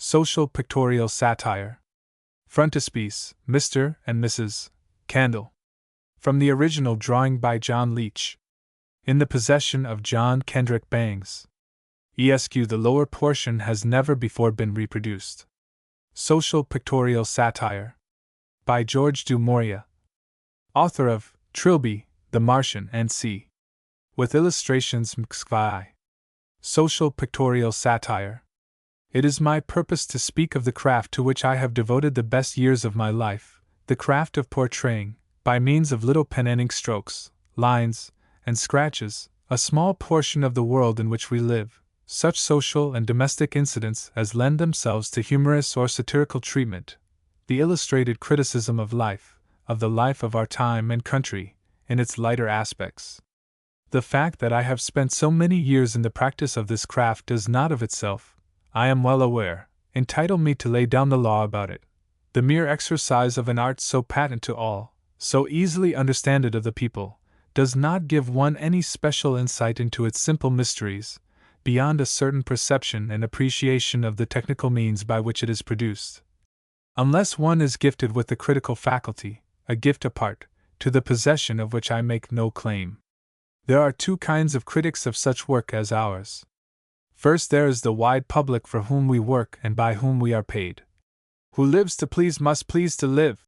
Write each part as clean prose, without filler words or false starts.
Social pictorial satire. Frontispiece, Mr. and Mrs. Candle. From the original drawing by John Leech. In the possession of John Kendrick Bangs. Esq. The lower portion has never before been reproduced. Social pictorial satire. By George du Maurier. Author of Trilby, The Martian and C. With illustrations Mxvi. Social pictorial satire. It is my purpose to speak of the craft to which I have devoted the best years of my life, the craft of portraying, by means of little pen and ink strokes, lines, and scratches, a small portion of the world in which we live, such social and domestic incidents as lend themselves to humorous or satirical treatment, the illustrated criticism of the life of our time and country, in its lighter aspects. The fact that I have spent so many years in the practice of this craft does not of itself, I am well aware, entitle me to lay down the law about it. The mere exercise of an art so patent to all, so easily understanded of the people, does not give one any special insight into its simple mysteries, beyond a certain perception and appreciation of the technical means by which it is produced. Unless one is gifted with the critical faculty, a gift apart, to the possession of which I make no claim. There are two kinds of critics of such work as ours. First, there is the wide public for whom we work and by whom we are paid. Who lives to please must please to live,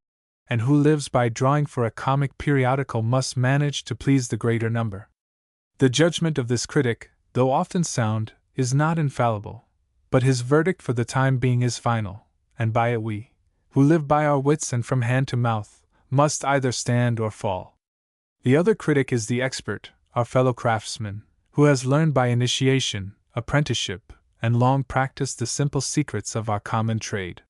and who lives by drawing for a comic periodical must manage to please the greater number. The judgment of this critic, though often sound, is not infallible, but his verdict for the time being is final, and by it we, who live by our wits and from hand to mouth, must either stand or fall. The other critic is the expert, our fellow craftsman, who has learned by initiation, apprenticeship, and long practiced the simple secrets of our common trade.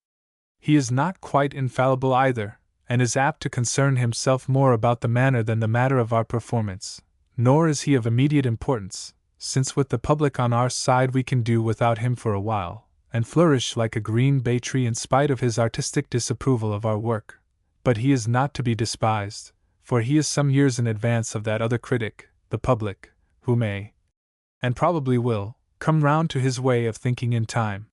He is not quite infallible either, and is apt to concern himself more about the manner than the matter of our performance, nor is he of immediate importance, since with the public on our side we can do without him for a while, and flourish like a green bay tree in spite of his artistic disapproval of our work. But he is not to be despised, for he is some years in advance of that other critic, the public, who may, and probably will, come round to his way of thinking in time.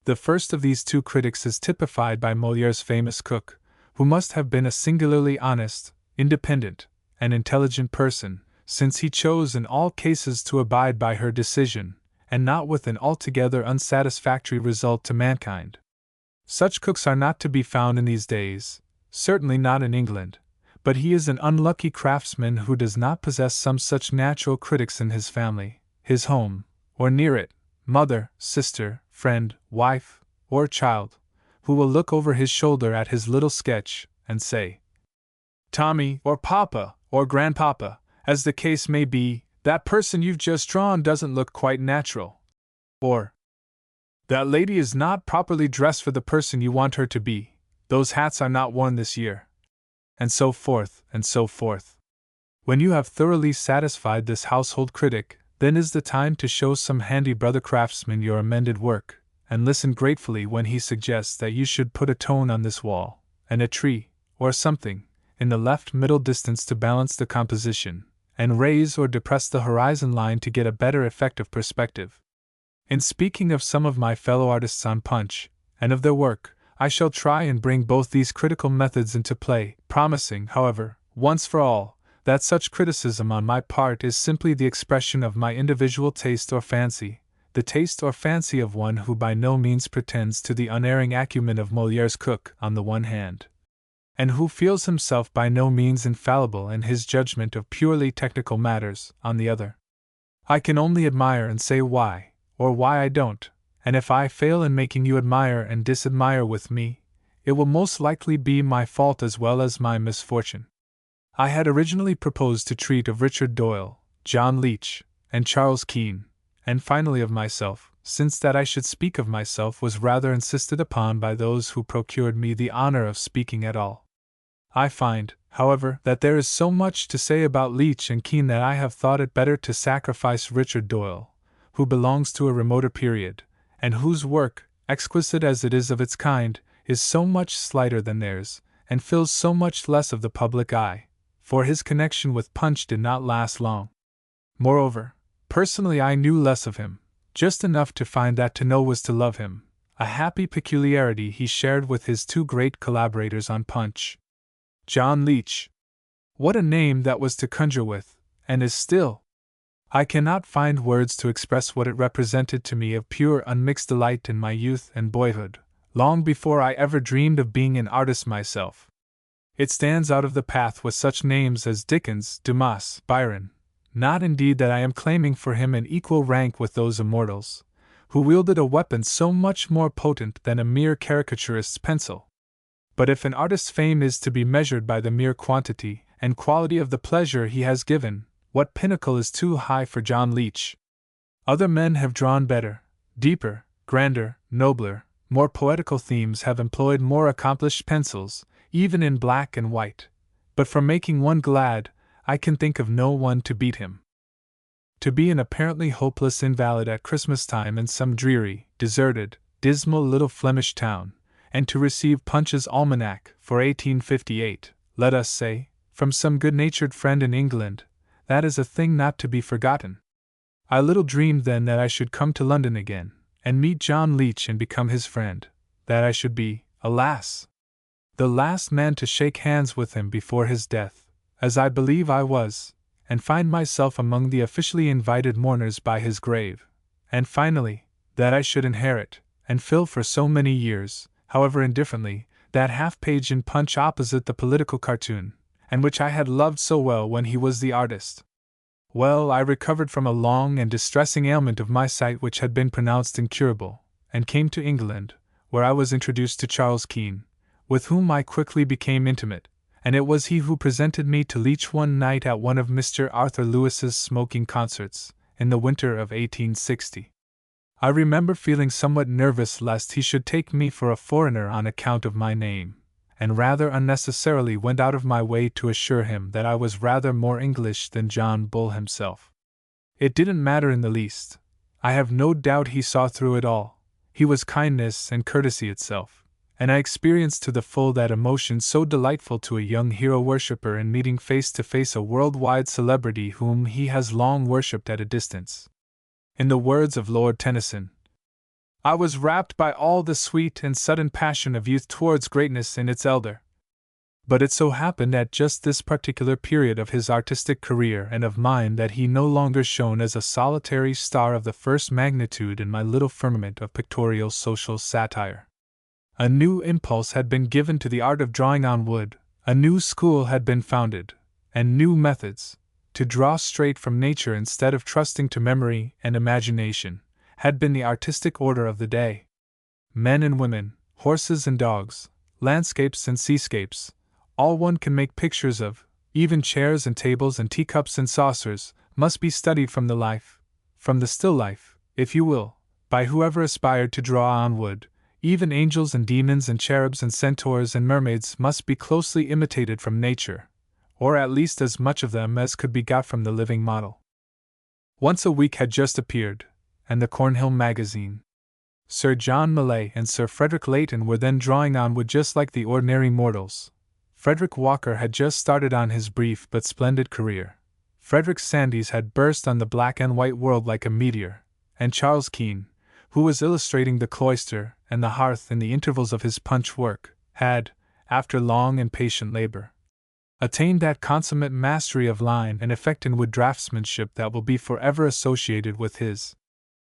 The first of these two critics is typified by Moliere's famous cook, who must have been a singularly honest, independent, and intelligent person, since he chose in all cases to abide by her decision, and not with an altogether unsatisfactory result to mankind. Such cooks are not to be found in these days, certainly not in England, but he is an unlucky craftsman who does not possess some such natural critics in his family, his home, or near it, mother, sister, friend, wife, or child, who will look over his shoulder at his little sketch, and say, "Tommy, or Papa, or Grandpapa, as the case may be, that person you've just drawn doesn't look quite natural." Or, "That lady is not properly dressed for the person you want her to be, those hats are not worn this year." And so forth, and so forth. When you have thoroughly satisfied this household critic, then is the time to show some handy brother craftsman your amended work, and listen gratefully when he suggests that you should put a tone on this wall, and a tree, or something, in the left middle distance to balance the composition, and raise or depress the horizon line to get a better effect of perspective. In speaking of some of my fellow artists on Punch, and of their work, I shall try and bring both these critical methods into play, promising, however, once for all, that such criticism on my part is simply the expression of my individual taste or fancy, the taste or fancy of one who by no means pretends to the unerring acumen of Moliere's cook on the one hand, and who feels himself by no means infallible in his judgment of purely technical matters, on the other. I can only admire and say why, or why I don't, and if I fail in making you admire and disadmire with me, it will most likely be my fault as well as my misfortune. I had originally proposed to treat of Richard Doyle, John Leech, and Charles Keene, and finally of myself, since that I should speak of myself was rather insisted upon by those who procured me the honor of speaking at all. I find, however, that there is so much to say about Leech and Keene that I have thought it better to sacrifice Richard Doyle, who belongs to a remoter period, and whose work, exquisite as it is of its kind, is so much slighter than theirs, and fills so much less of the public eye, for his connection with Punch did not last long. Moreover, personally I knew less of him, just enough to find that to know was to love him. a happy peculiarity he shared with his two great collaborators on Punch. John Leech. What a name that was to conjure with, and is still! I cannot find words to express what it represented to me of pure unmixed delight in my youth and boyhood, long before I ever dreamed of being an artist myself. It stands out of the path with such names as Dickens, Dumas, Byron. Not indeed that I am claiming for him an equal rank with those immortals, who wielded a weapon so much more potent than a mere caricaturist's pencil. But if an artist's fame is to be measured by the mere quantity and quality of the pleasure he has given, what pinnacle is too high for John Leech? Other men have drawn better, deeper, grander, nobler, more poetical themes, have employed more accomplished pencils, even in black and white, but for making one glad, I can think of no one to beat him. To be an apparently hopeless invalid at Christmas time in some dreary, deserted, dismal little Flemish town, and to receive Punch's Almanac for 1858, let us say, from some good-natured friend in England, that is a thing not to be forgotten. I little dreamed then that I should come to London again, and meet John Leech and become his friend, that I should be, alas! the last man to shake hands with him before his death, as I believe I was, and find myself among the officially invited mourners by his grave, and finally, that I should inherit, and fill for so many years, however indifferently, that half-page in Punch opposite the political cartoon, and which I had loved so well when he was the artist. Well, I recovered from a long and distressing ailment of my sight which had been pronounced incurable, and came to England, where I was introduced to Charles Keene, with whom I quickly became intimate, and it was he who presented me to Leech one night at one of Mr. Arthur Lewis's smoking concerts, in the winter of 1860. I remember feeling somewhat nervous lest he should take me for a foreigner on account of my name, and rather unnecessarily went out of my way to assure him that I was rather more English than John Bull himself. It didn't matter in the least. I have no doubt he saw through it all. He was kindness and courtesy itself, and I experienced to the full that emotion so delightful to a young hero-worshipper in meeting face to face a world-wide celebrity whom he has long worshipped at a distance. In the words of Lord Tennyson, I was rapt by all the sweet and sudden passion of youth towards greatness in its elder. But it so happened at just this particular period of his artistic career and of mine that he no longer shone as a solitary star of the first magnitude in my little firmament of pictorial social satire. A new impulse had been given to the art of drawing on wood, a new school had been founded, and new methods, to draw straight from nature instead of trusting to memory and imagination, had been the artistic order of the day. Men and women, horses and dogs, landscapes and seascapes, all one can make pictures of, even chairs and tables and teacups and saucers, must be studied from the life, from the still life, if you will, by whoever aspired to draw on wood. Even angels and demons and cherubs and centaurs and mermaids must be closely imitated from nature, or at least as much of them as could be got from the living model. Once a Week had just appeared, and the Cornhill magazine. Sir John Millais and Sir Frederick Leighton were then drawing on wood just like the ordinary mortals. Frederick Walker had just started on his brief but splendid career. Frederick Sandys had burst on the black and white world like a meteor, and Charles Keene, who was illustrating the cloister and the hearth in the intervals of his Punch work, had, after long and patient labor, attained that consummate mastery of line and effect in wood draftsmanship that will be forever associated with his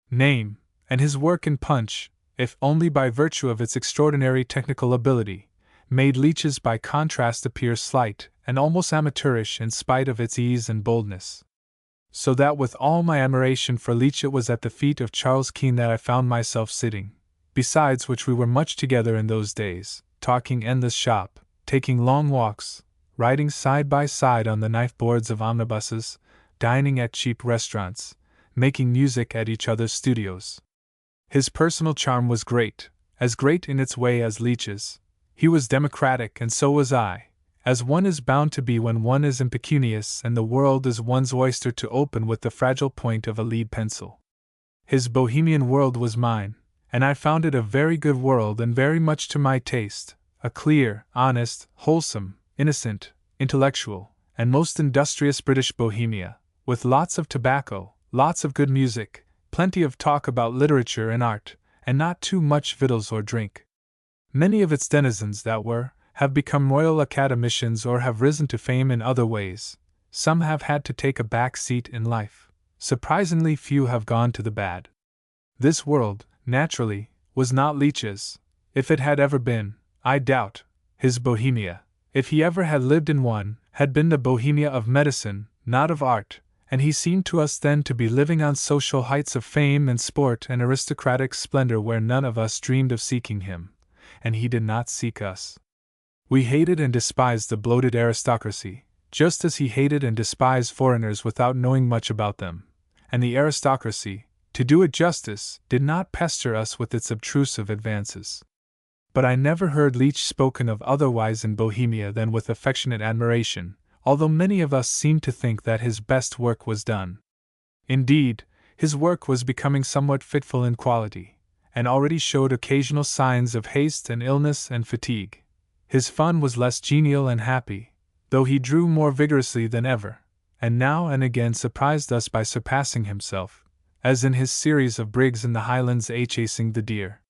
name, and his work in Punch, if only by virtue of its extraordinary technical ability, made Leech's by contrast appear slight and almost amateurish in spite of its ease and boldness. So that with all my admiration for Leech it was at the feet of Charles Keene that I found myself sitting, besides which we were much together in those days, talking endless shop, taking long walks, riding side by side on the knife-boards of omnibuses, dining at cheap restaurants, making music at each other's studios. His personal charm was great, as great in its way as Leech's. He was democratic and so was I, as one is bound to be when one is impecunious and the world is one's oyster to open with the fragile point of a lead pencil. His bohemian world was mine, and I found it a very good world and very much to my taste, a clear, honest, wholesome, innocent, intellectual, and most industrious British Bohemia, with lots of tobacco, lots of good music, plenty of talk about literature and art, and not too much victuals or drink. Many of its denizens have become Royal Academicians or have risen to fame in other ways. Some have had to take a back seat in life. Surprisingly few have gone to the bad. This world, naturally, was not Leech's. If it had ever been, I doubt, his Bohemia, if he ever had lived in one, had been the Bohemia of medicine, not of art, and he seemed to us then to be living on social heights of fame and sport and aristocratic splendor where none of us dreamed of seeking him, and he did not seek us. We hated and despised the bloated aristocracy, just as he hated and despised foreigners without knowing much about them, and the aristocracy, to do it justice, did not pester us with its obtrusive advances. But I never heard Leech spoken of otherwise in Bohemia than with affectionate admiration, although many of us seemed to think that his best work was done. Indeed, his work was becoming somewhat fitful in quality, and already showed occasional signs of haste and illness and fatigue. His fun was less genial and happy, though he drew more vigorously than ever, and now and again surprised us by surpassing himself, as in his series of brigs in the Highlands chasing the deer.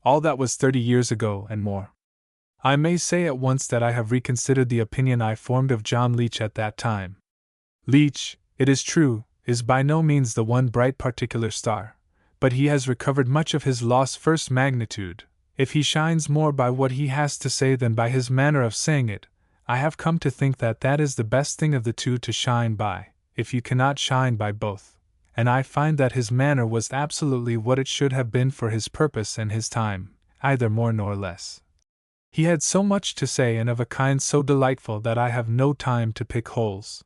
All that was 30 years ago and more. I may say at once that I have reconsidered the opinion I formed of John Leech at that time. Leech, it is true, is by no means the one bright particular star, but he has recovered much of his lost first magnitude. If he shines more by what he has to say than by his manner of saying it, I have come to think that that is the best thing of the two to shine by, if you cannot shine by both, and I find that his manner was absolutely what it should have been for his purpose and his time, either more nor less. He had so much to say and of a kind so delightful that I have no time to pick holes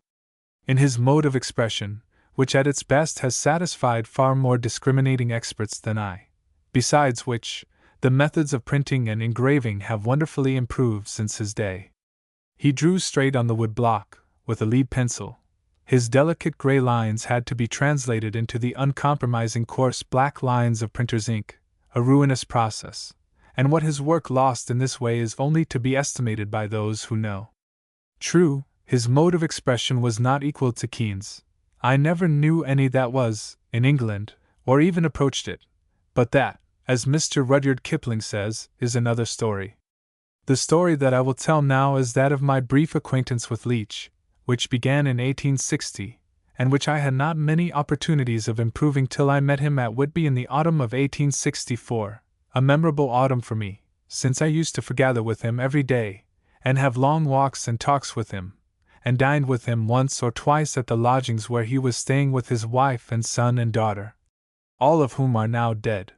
in his mode of expression, which at its best has satisfied far more discriminating experts than I, besides which, the methods of printing and engraving have wonderfully improved since his day. He drew straight on the wood block, with a lead pencil. His delicate gray lines had to be translated into the uncompromising coarse black lines of printer's ink, a ruinous process, and what his work lost in this way is only to be estimated by those who know. True, his mode of expression was not equal to Keene's. I never knew any that was, in England, or even approached it, but that, as Mr. Rudyard Kipling says, is another story. The story that I will tell now is that of my brief acquaintance with Leech, which began in 1860, and which I had not many opportunities of improving till I met him at Whitby in the autumn of 1864, a memorable autumn for me, since I used to forgather with him every day, and have long walks and talks with him, and dined with him once or twice at the lodgings where he was staying with his wife and son and daughter, all of whom are now dead.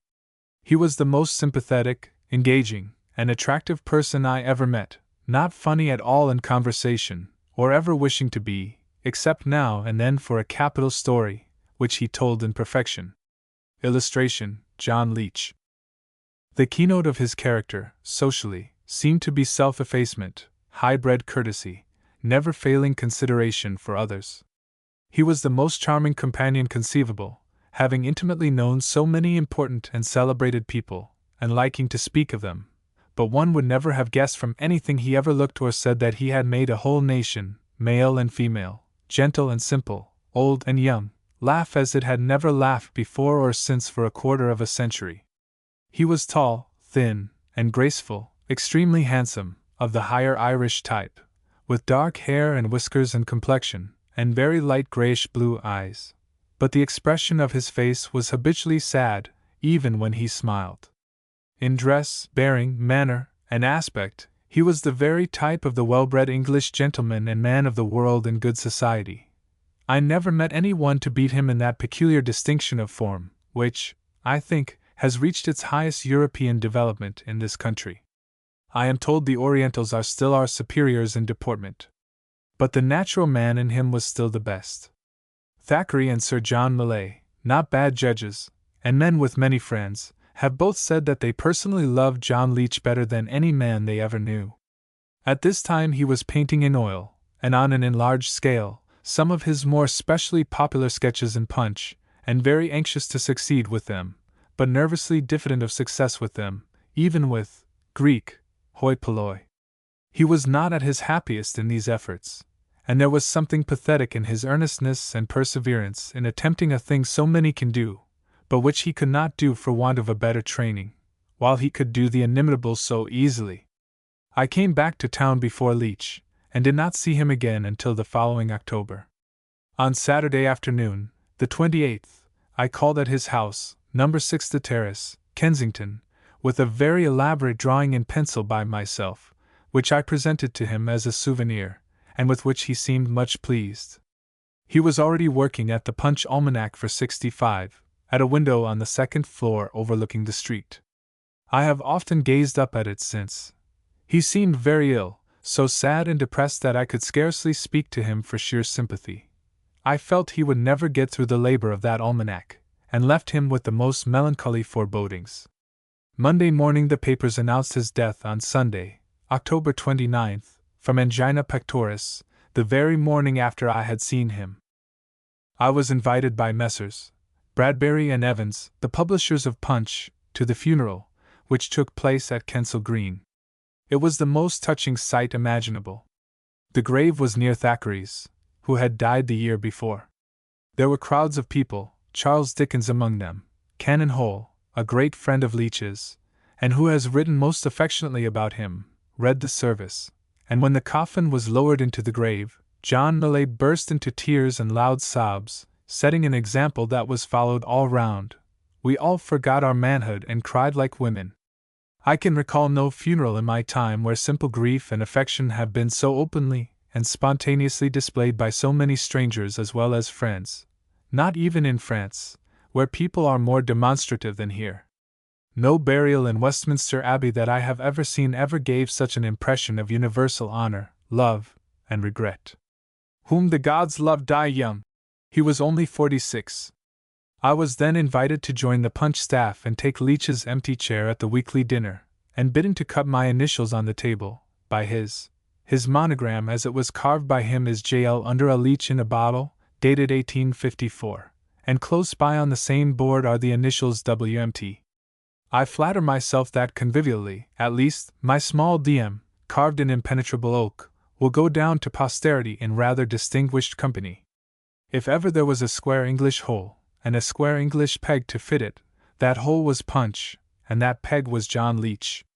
He was the most sympathetic, engaging, and attractive person I ever met, not funny at all in conversation, or ever wishing to be, except now and then for a capital story, which he told in perfection. Illustration, John Leech. The keynote of his character, socially, seemed to be self-effacement, high-bred courtesy, never-failing consideration for others. He was the most charming companion conceivable, having intimately known so many important and celebrated people, and liking to speak of them, but one would never have guessed from anything he ever looked or said that he had made a whole nation, male and female, gentle and simple, old and young, laugh as it had never laughed before or since for a quarter of a century. He was tall, thin, and graceful, extremely handsome, of the higher Irish type, with dark hair and whiskers and complexion, and very light grayish-blue eyes. But the expression of his face was habitually sad, even when he smiled. In dress, bearing, manner, and aspect, he was the very type of the well-bred English gentleman and man of the world in good society. I never met any one to beat him in that peculiar distinction of form, which, I think, has reached its highest European development in this country. I am told the Orientals are still our superiors in deportment. But the natural man in him was still the best. Thackeray and Sir John Millais, not bad judges, and men with many friends, have both said that they personally loved John Leech better than any man they ever knew. At this time he was painting in oil, and on an enlarged scale, some of his more specially popular sketches in Punch, and very anxious to succeed with them, but nervously diffident of success with them, even with Greek, hoi polloi. He was not at his happiest in these efforts, and there was something pathetic in his earnestness and perseverance in attempting a thing so many can do, but which he could not do for want of a better training, while he could do the inimitable so easily. I came back to town before Leech, and did not see him again until the following October. On Saturday afternoon, the 28th, I called at his house, No. 6 The Terrace, Kensington, with a very elaborate drawing in pencil by myself, which I presented to him as a souvenir, and with which he seemed much pleased. He was already working at the Punch Almanac for 65, at a window on the second floor overlooking the street. I have often gazed up at it since. He seemed very ill, so sad and depressed that I could scarcely speak to him for sheer sympathy. I felt he would never get through the labor of that almanac, and left him with the most melancholy forebodings. Monday morning the papers announced his death on Sunday, October 29th, from angina pectoris, the very morning after I had seen him. I was invited by Messrs. Bradbury and Evans, the publishers of Punch, to the funeral, which took place at Kensal Green. It was the most touching sight imaginable. The grave was near Thackeray's, who had died the year before. There were crowds of people, Charles Dickens among them, Canon Hole, a great friend of Leech's, and who has written most affectionately about him, read the service, and when the coffin was lowered into the grave, John Millais burst into tears and loud sobs, setting an example that was followed all round. We all forgot our manhood and cried like women. I can recall no funeral in my time where simple grief and affection have been so openly and spontaneously displayed by so many strangers as well as friends, not even in France, where people are more demonstrative than here. No burial in Westminster Abbey that I have ever seen ever gave such an impression of universal honor, love, and regret. Whom the gods love die young. He was only 46. I was then invited to join the Punch staff and take Leech's empty chair at the weekly dinner, and bidden to cut my initials on the table, by his monogram as it was carved by him is J.L. under a Leech in a bottle, dated 1854, and close by on the same board are the initials W.M.T. I flatter myself that convivially, at least, my small D.M., carved in impenetrable oak, will go down to posterity in rather distinguished company. If ever there was a square English hole, and a square English peg to fit it, that hole was Punch, and that peg was John Leech.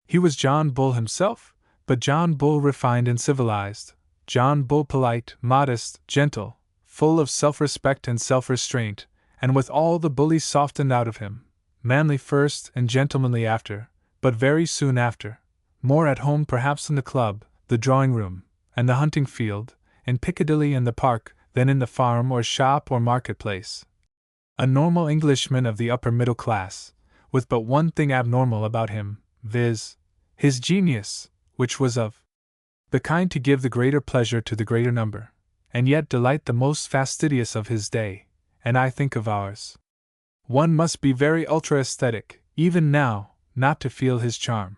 He was John Bull himself, but John Bull refined and civilized, John Bull polite, modest, gentle, full of self-respect and self-restraint, and with all the bully softened out of him, manly first and gentlemanly after, but very soon after, more at home perhaps in the club, the drawing-room, and the hunting-field, in Piccadilly and the Park, than in the farm or shop or market-place. A normal Englishman of the upper middle class, with but one thing abnormal about him, viz., his genius, which was of the kind to give the greater pleasure to the greater number, and yet delight the most fastidious of his day, and I think of ours. One must be very ultra-aesthetic, even now, not to feel his charm.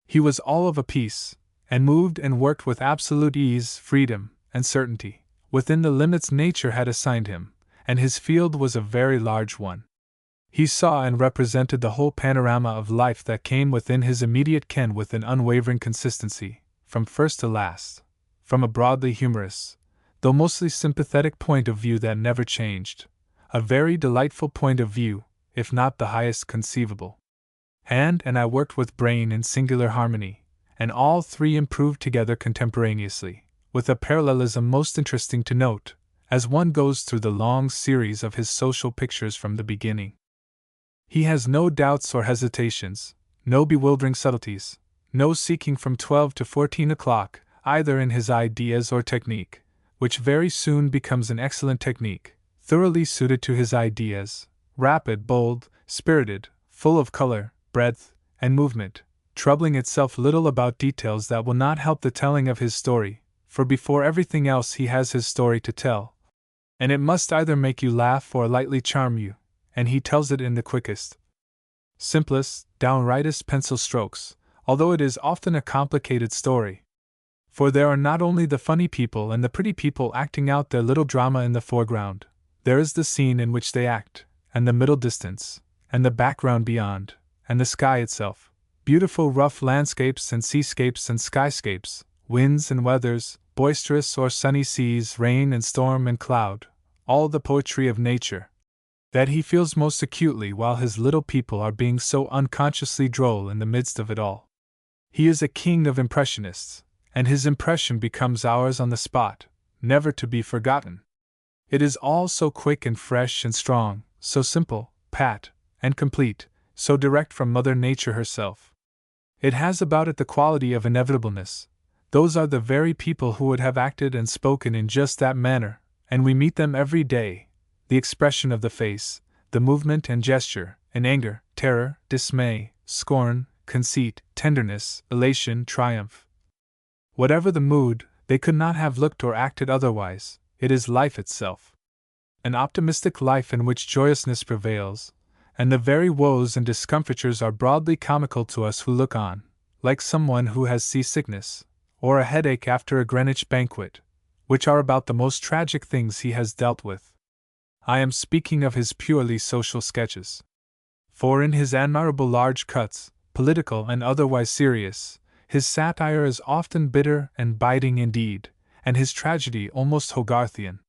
He was all of a piece, and moved and worked with absolute ease, freedom, and certainty, within the limits nature had assigned him, and his field was a very large one. He saw and represented the whole panorama of life that came within his immediate ken with an unwavering consistency, from first to last, from a broadly humorous, though mostly sympathetic point of view that never changed, a very delightful point of view, if not the highest conceivable. Hand and I worked with brain in singular harmony, and all three improved together contemporaneously, with a parallelism most interesting to note, as one goes through the long series of his social pictures from the beginning. He has no doubts or hesitations, no bewildering subtleties, no seeking from 12 to 14 o'clock, either in his ideas or technique, which very soon becomes an excellent technique, thoroughly suited to his ideas, rapid, bold, spirited, full of color, breadth, and movement, troubling itself little about details that will not help the telling of his story, for before everything else he has his story to tell, and it must either make you laugh or lightly charm you, and he tells it in the quickest, simplest, downrightest pencil strokes, although it is often a complicated story. For there are not only the funny people and the pretty people acting out their little drama in the foreground, there is the scene in which they act, and the middle distance, and the background beyond, and the sky itself, beautiful rough landscapes and seascapes and skyscapes, winds and weathers, boisterous or sunny seas, rain and storm and cloud, all the poetry of nature. that he feels most acutely while his little people are being so unconsciously droll in the midst of it all. He is a king of impressionists, and his impression becomes ours on the spot, never to be forgotten. It is all so quick and fresh and strong, so simple, pat, and complete, so direct from Mother Nature herself. It has about it the quality of inevitableness. Those are the very people who would have acted and spoken in just that manner, and we meet them every day. The expression of the face, the movement and gesture, in anger, terror, dismay, scorn, conceit, tenderness, elation, triumph. Whatever the mood, they could not have looked or acted otherwise. It is life itself. An optimistic life in which joyousness prevails, and the very woes and discomfitures are broadly comical to us who look on, like someone who has seasickness, or a headache after a Greenwich banquet, which are about the most tragic things he has dealt with. I am speaking of his purely social sketches. For in his admirable large cuts, political and otherwise serious, his satire is often bitter and biting indeed, and his tragedy almost Hogarthian.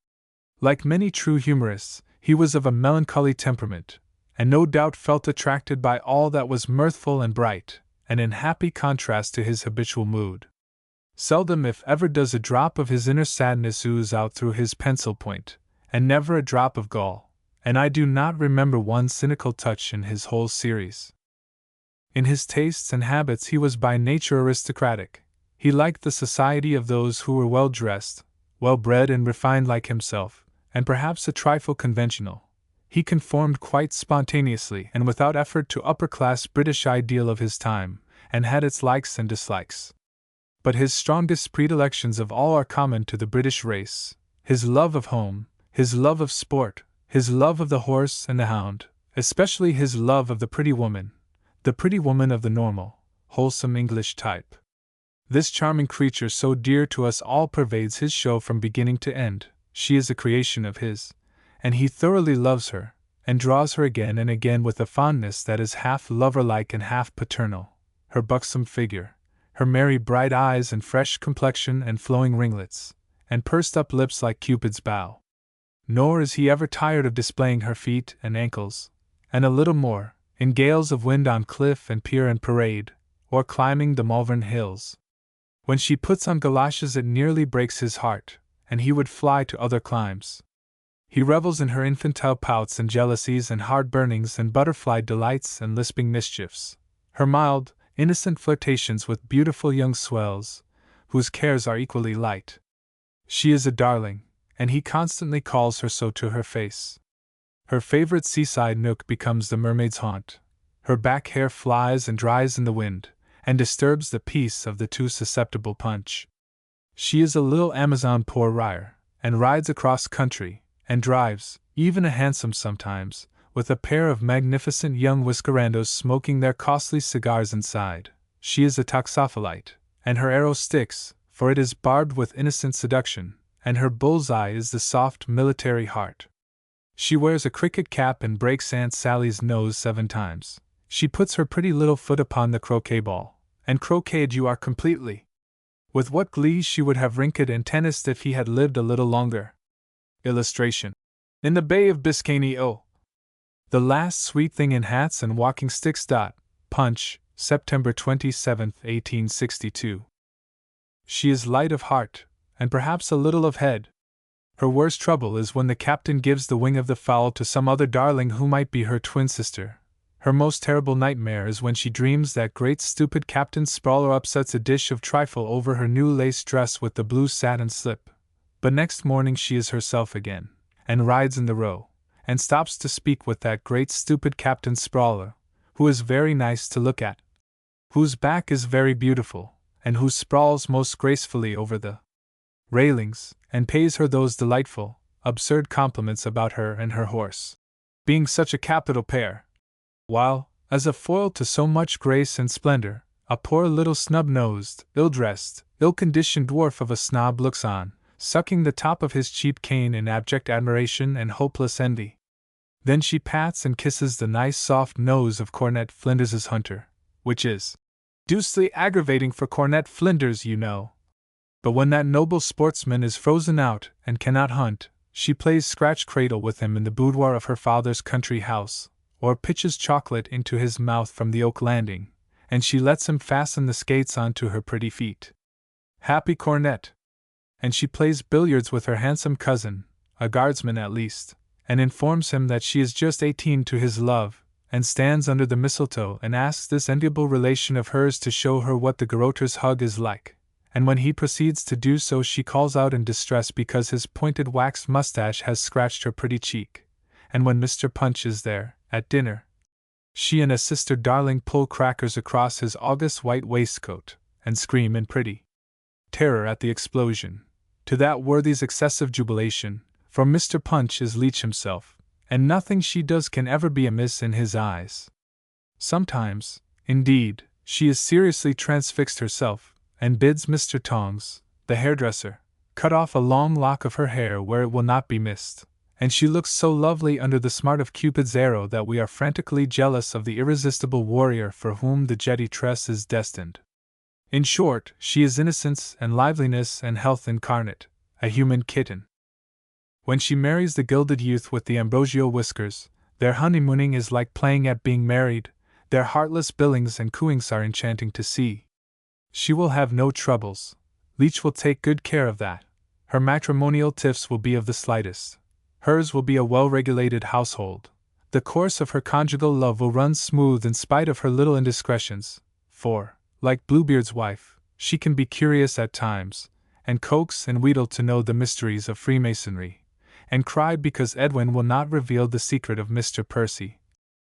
Like many true humorists, he was of a melancholy temperament, and no doubt felt attracted by all that was mirthful and bright, and in happy contrast to his habitual mood. Seldom if ever does a drop of his inner sadness ooze out through his pencil point, and never a drop of gall, and I do not remember one cynical touch in his whole series. In his tastes and habits he was by nature aristocratic. He liked the society of those who were well dressed, well bred and refined like himself, and perhaps a trifle conventional. He conformed quite spontaneously and without effort to upper-class British ideal of his time, and had its likes and dislikes. But his strongest predilections of all are common to the British race: his love of home, his love of sport, his love of the horse and the hound, especially his love of the pretty woman of the normal, wholesome English type. This charming creature so dear to us all pervades his show from beginning to end. She is a creation of his, and he thoroughly loves her, and draws her again and again with a fondness that is half lover-like and half paternal. Her buxom figure, her merry bright eyes and fresh complexion and flowing ringlets, and pursed-up lips like Cupid's bow. Nor is he ever tired of displaying her feet and ankles, and a little more, in gales of wind on cliff and pier and parade, or climbing the Malvern Hills. When she puts on galoshes it nearly breaks his heart, and he would fly to other climes. He revels in her infantile pouts and jealousies and heart-burnings and butterfly delights and lisping mischiefs, her mild, innocent flirtations with beautiful young swells, whose cares are equally light. She is a darling, and he constantly calls her so to her face. Her favorite seaside nook becomes the mermaid's haunt. Her back hair flies and dries in the wind, and disturbs the peace of the too susceptible Punch. She is a little Amazon poor rider, and rides across country, and drives, even a hansom sometimes, with a pair of magnificent young whiskerandos smoking their costly cigars inside. She is a toxophilite, and her arrow sticks, for it is barbed with innocent seduction, and her bull's-eye is the soft military heart. She wears a cricket cap and breaks Aunt Sally's nose 7 times. She puts her pretty little foot upon the croquet ball, and croqueted you are completely. With what glee she would have rinked and tennised if he had lived a little longer. Illustration. In the Bay of Biscayne. The last sweet thing in hats and walking sticks. Punch, September 27, 1862. She is light of heart, and perhaps a little of head. Her worst trouble is when the captain gives the wing of the fowl to some other darling who might be her twin sister. Her most terrible nightmare is when she dreams that great stupid Captain Sprawler upsets a dish of trifle over her new lace dress with the blue satin slip. But next morning she is herself again, and rides in the Row, and stops to speak with that great stupid Captain Sprawler, who is very nice to look at, whose back is very beautiful, and who sprawls most gracefully over the railings, and pays her those delightful, absurd compliments about her and her horse being such a capital pair, while, as a foil to so much grace and splendor, a poor little snub-nosed, ill-dressed, ill-conditioned dwarf of a snob looks on, sucking the top of his cheap cane in abject admiration and hopeless envy. Then she pats and kisses the nice soft nose of Cornet Flinders's hunter, which is deucedly aggravating for Cornet Flinders, you know. But when that noble sportsman is frozen out and cannot hunt, She plays scratch cradle with him in the boudoir of her father's country house, or pitches chocolate into his mouth from the oak landing, and she lets him fasten the skates onto her pretty feet. Happy cornet! And she plays billiards with her handsome cousin, a guardsman at least, and informs him that she is just 18 to his love, and stands under the mistletoe and asks this enviable relation of hers to show her what the garroter's hug is like, and when he proceeds to do so she calls out in distress because his pointed waxed mustache has scratched her pretty cheek, and when Mr. Punch is there, at dinner, she and a sister darling pull crackers across his august white waistcoat, and scream in pretty terror at the explosion, to that worthy's excessive jubilation, for Mr. Punch is Leech himself, and nothing she does can ever be amiss in his eyes. Sometimes, indeed, she is seriously transfixed herself, and bids Mr. Tongs, the hairdresser, cut off a long lock of her hair where it will not be missed, and she looks so lovely under the smart of Cupid's arrow that we are frantically jealous of the irresistible warrior for whom the jetty tress is destined. In short, she is innocence and liveliness and health incarnate, a human kitten. When she marries the gilded youth with the ambrosial whiskers, their honeymooning is like playing at being married, their heartless billings and cooings are enchanting to see. She will have no troubles. Leech will take good care of that. Her matrimonial tiffs will be of the slightest. Hers will be a well-regulated household. The course of her conjugal love will run smooth in spite of her little indiscretions, for, like Bluebeard's wife, she can be curious at times, and coax and wheedle to know the mysteries of Freemasonry, and cry because Edwin will not reveal the secret of Mr. Percy,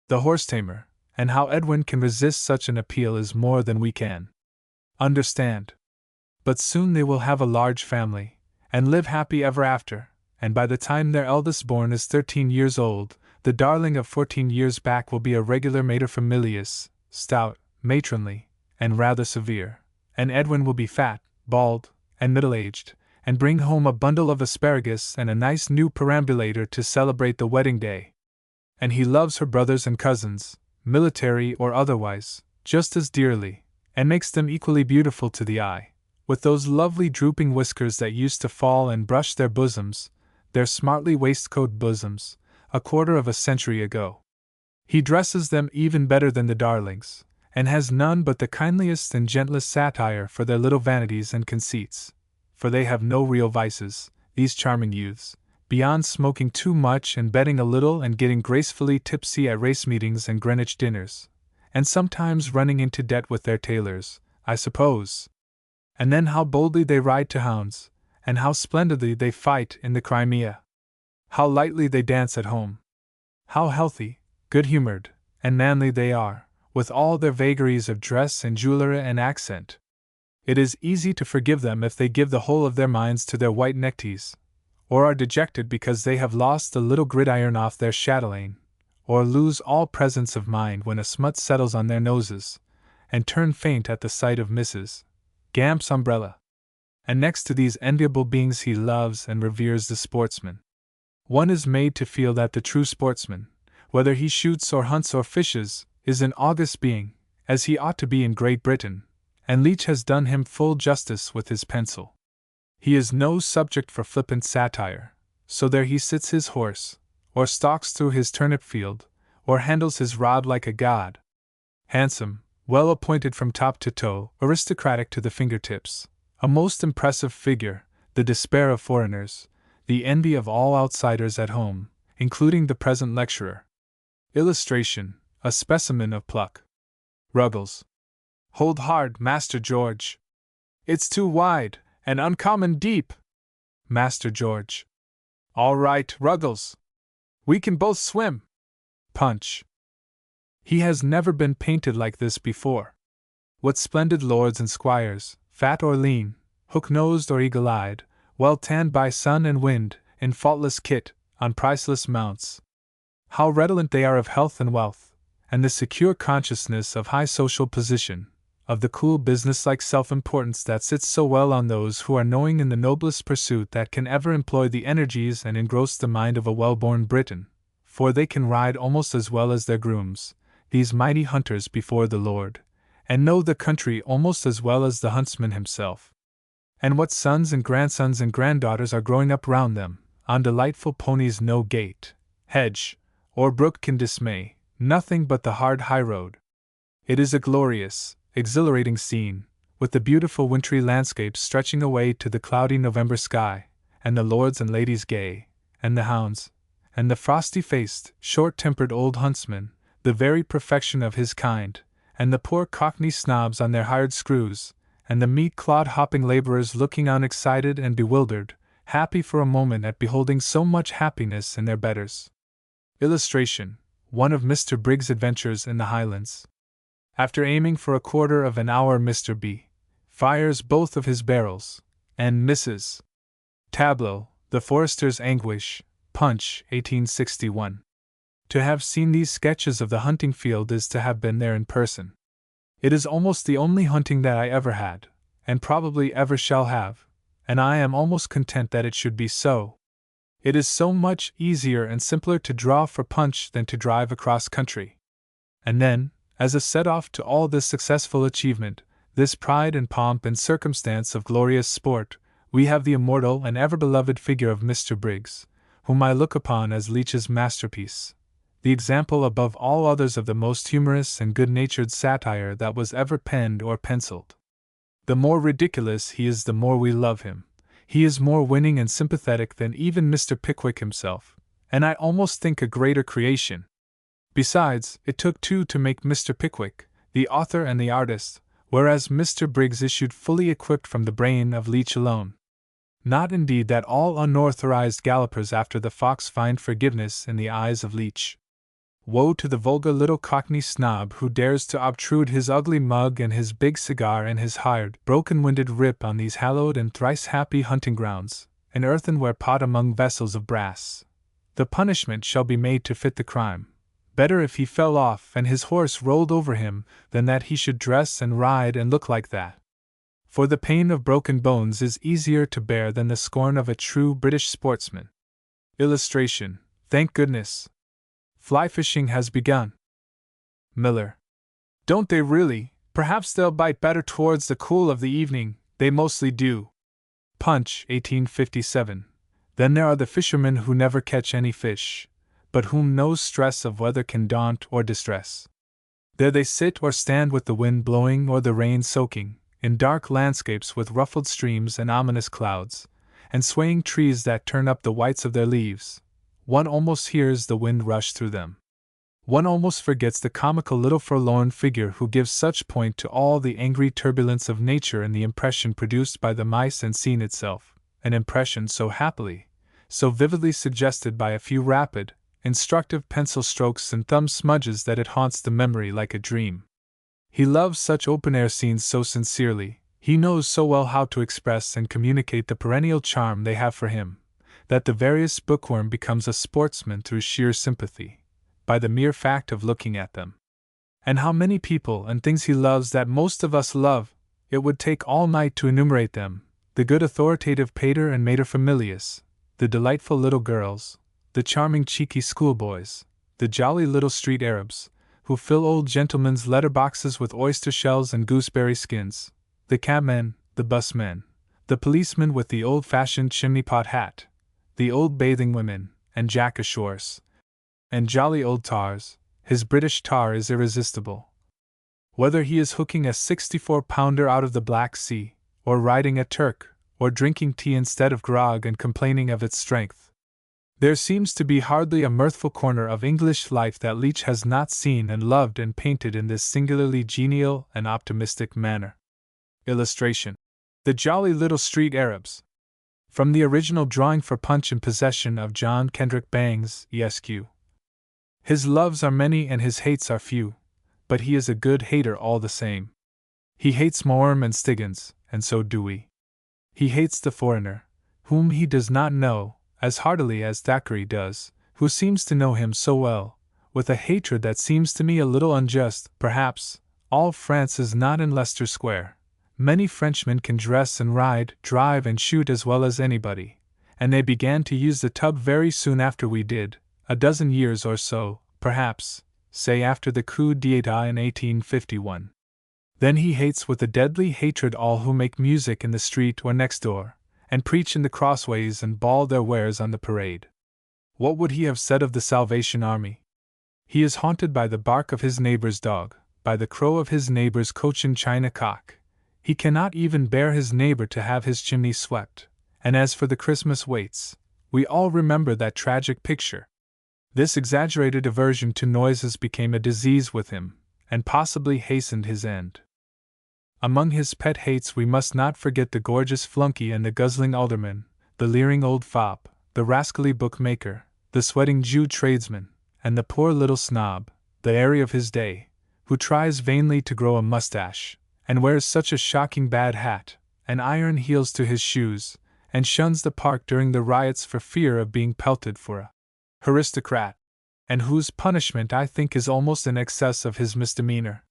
the horse-tamer, and how Edwin can resist such an appeal is more than we can understand. But soon they will have a large family, and live happy ever after, and by the time their eldest born is 13 years old, the darling of 14 years back will be a regular materfamilias, stout, matronly, and rather severe, and Edwin will be fat, bald, and middle-aged, and bring home a bundle of asparagus and a nice new perambulator to celebrate the wedding day. And he loves her brothers and cousins, military or otherwise, just as dearly, and makes them equally beautiful to the eye, with those lovely drooping whiskers that used to fall and brush their bosoms, their smartly waistcoat bosoms, a quarter of a century ago. He dresses them even better than the darlings, and has none but the kindliest and gentlest satire for their little vanities and conceits, for they have no real vices, these charming youths, beyond smoking too much and betting a little and getting gracefully tipsy at race meetings and Greenwich dinners, and sometimes running into debt with their tailors, I suppose. And then how boldly they ride to hounds, and how splendidly they fight in the Crimea. How lightly they dance at home. How healthy, good-humored, and manly they are, with all their vagaries of dress and jewelry and accent. It is easy to forgive them if they give the whole of their minds to their white neckties, or are dejected because they have lost the little gridiron off their chatelaine, or lose all presence of mind when a smut settles on their noses, and turn faint at the sight of Mrs. Gamp's umbrella. And next to these enviable beings he loves and reveres the sportsman. One is made to feel that the true sportsman, whether he shoots or hunts or fishes, is an august being, as he ought to be in Great Britain, and Leech has done him full justice with his pencil. He is no subject for flippant satire, so there he sits his horse, or stalks through his turnip field, or handles his rod like a god. Handsome, well appointed from top to toe, aristocratic to the fingertips, a most impressive figure, the despair of foreigners, the envy of all outsiders at home, including the present lecturer. Illustration, a specimen of pluck. Ruggles. Hold hard, Master George. It's too wide, and uncommon deep. Master George. All right, Ruggles. We can both swim. Punch. He has never been painted like this before. What splendid lords and squires, fat or lean, hook-nosed or eagle-eyed, well tanned by sun and wind, in faultless kit, on priceless mounts. How redolent they are of health and wealth, and the secure consciousness of high social position, of the cool business-like self-importance that sits so well on those who are knowing in the noblest pursuit that can ever employ the energies and engross the mind of a well-born Briton, for they can ride almost as well as their grooms, these mighty hunters before the Lord, and know the country almost as well as the huntsman himself. And what sons and grandsons and granddaughters are growing up round them, on delightful ponies no gate, hedge, or brook can dismay, nothing but the hard highroad. It is a glorious, exhilarating scene, with the beautiful wintry landscape stretching away to the cloudy November sky, and the lords and ladies gay, and the hounds, and the frosty-faced, short-tempered old huntsman, the very perfection of his kind, and the poor cockney snobs on their hired screws, and the meat-clod hopping laborers looking on excited and bewildered, happy for a moment at beholding so much happiness in their betters. Illustration: one of Mr. Briggs' adventures in the Highlands. After aiming for a quarter of an hour, Mr. B. fires both of his barrels, and misses. Tableau: The Forester's Anguish, Punch, 1861. To have seen these sketches of the hunting field is to have been there in person. It is almost the only hunting that I ever had, and probably ever shall have, and I am almost content that it should be so. It is so much easier and simpler to draw for Punch than to drive across country. And then, as a set-off to all this successful achievement, this pride and pomp and circumstance of glorious sport, we have the immortal and ever-beloved figure of Mr. Briggs, whom I look upon as Leech's masterpiece, the example above all others of the most humorous and good-natured satire that was ever penned or penciled. The more ridiculous he is, the more we love him. He is more winning and sympathetic than even Mr. Pickwick himself, and I almost think a greater creation. Besides, it took two to make Mr. Pickwick, the author and the artist, whereas Mr. Briggs issued fully equipped from the brain of Leech alone. Not indeed that all unauthorized gallopers after the fox find forgiveness in the eyes of Leech. Woe to the vulgar little cockney snob who dares to obtrude his ugly mug and his big cigar and his hired, broken-winded rip on these hallowed and thrice-happy hunting grounds, an earthenware pot among vessels of brass. The punishment shall be made to fit the crime. Better if he fell off and his horse rolled over him than that he should dress and ride and look like that. For the pain of broken bones is easier to bear than the scorn of a true British sportsman. Illustration: Thank goodness! Fly fishing has begun. Miller. Don't they really? Perhaps they'll bite better towards the cool of the evening, they mostly do. Punch, 1857. Then there are the fishermen who never catch any fish, but whom no stress of weather can daunt or distress. There they sit or stand with the wind blowing or the rain soaking, in dark landscapes with ruffled streams and ominous clouds, and swaying trees that turn up the whites of their leaves. One almost hears the wind rush through them. One almost forgets the comical little forlorn figure who gives such point to all the angry turbulence of nature in the impression produced by the mice and scene itself, an impression so happily, so vividly suggested by a few rapid, instructive pencil strokes and thumb smudges that it haunts the memory like a dream. He loves such open-air scenes so sincerely, he knows so well how to express and communicate the perennial charm they have for him, that the veriest bookworm becomes a sportsman through sheer sympathy, by the mere fact of looking at them. And how many people and things he loves that most of us love, it would take all night to enumerate them, the good authoritative pater and mater familias, the delightful little girls, the charming cheeky schoolboys, the jolly little street Arabs, who fill old gentlemen's letter-boxes with oyster shells and gooseberry skins, the cabmen, the busmen, the policemen with the old-fashioned chimney-pot hat, the old bathing women, and Jack ashores, and jolly old tars. His British tar is irresistible. Whether he is hooking a 64-pounder out of the Black Sea, or riding a Turk, or drinking tea instead of grog and complaining of its strength, there seems to be hardly a mirthful corner of English life that Leech has not seen and loved and painted in this singularly genial and optimistic manner. Illustration: The jolly little street Arabs. From the original drawing for Punch in possession of John Kendrick Bangs, Esq. His loves are many and his hates are few, but he is a good hater all the same. He hates Moorm and Stiggins, and so do we. He hates the foreigner, whom he does not know, as heartily as Thackeray does, who seems to know him so well, with a hatred that seems to me a little unjust. Perhaps all France is not in Leicester Square. Many Frenchmen can dress and ride, drive and shoot as well as anybody, and they began to use the tub very soon after we did, a dozen years or so, perhaps, say after the coup d'etat in 1851. Then he hates with a deadly hatred all who make music in the street or next door, and preach in the crossways and bawl their wares on the parade. What would he have said of the Salvation Army? He is haunted by the bark of his neighbor's dog, by the crow of his neighbor's Cochin China cock. He cannot even bear his neighbor to have his chimney swept. And as for the Christmas waits, we all remember that tragic picture. This exaggerated aversion to noises became a disease with him, and possibly hastened his end. Among his pet hates we must not forget the gorgeous flunky and the guzzling alderman, the leering old fop, the rascally bookmaker, the sweating Jew tradesman, and the poor little snob, the airy of his day, who tries vainly to grow a mustache, and wears such a shocking bad hat, and iron heels to his shoes, and shuns the park during the riots for fear of being pelted for a aristocrat, and whose punishment I think is almost in excess of his misdemeanor.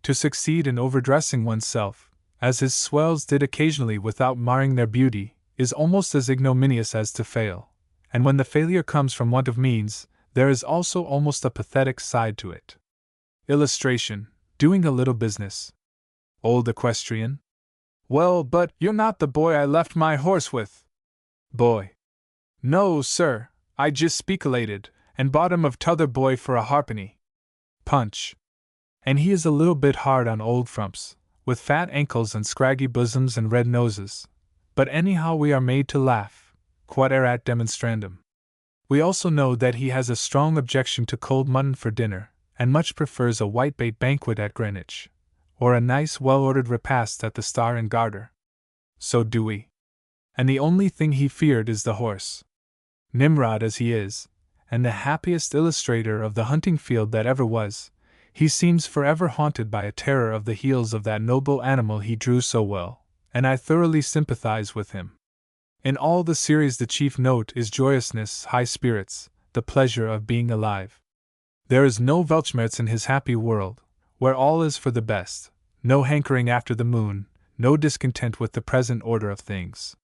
To succeed in overdressing oneself, as his swells did occasionally without marring their beauty, is almost as ignominious as to fail, and when the failure comes from want of means, there is also almost a pathetic side to it. Illustration: doing a little business. Old equestrian. Well, but you're not the boy I left my horse with. Boy. No, sir, I just speculated, and bought him of t'other boy for a harpenny. Punch. And he is a little bit hard on old frumps, with fat ankles and scraggy bosoms and red noses. But anyhow we are made to laugh, quod erat demonstrandum. We also know that he has a strong objection to cold mutton for dinner, and much prefers a whitebait banquet at Greenwich, or a nice well-ordered repast at the Star and Garter. So do we. And the only thing he feared is the horse. Nimrod as he is, and the happiest illustrator of the hunting field that ever was, he seems forever haunted by a terror of the heels of that noble animal he drew so well, and I thoroughly sympathize with him. In all the series the chief note is joyousness, high spirits, the pleasure of being alive. There is no Weltschmerz in his happy world, where all is for the best, no hankering after the moon, no discontent with the present order of things.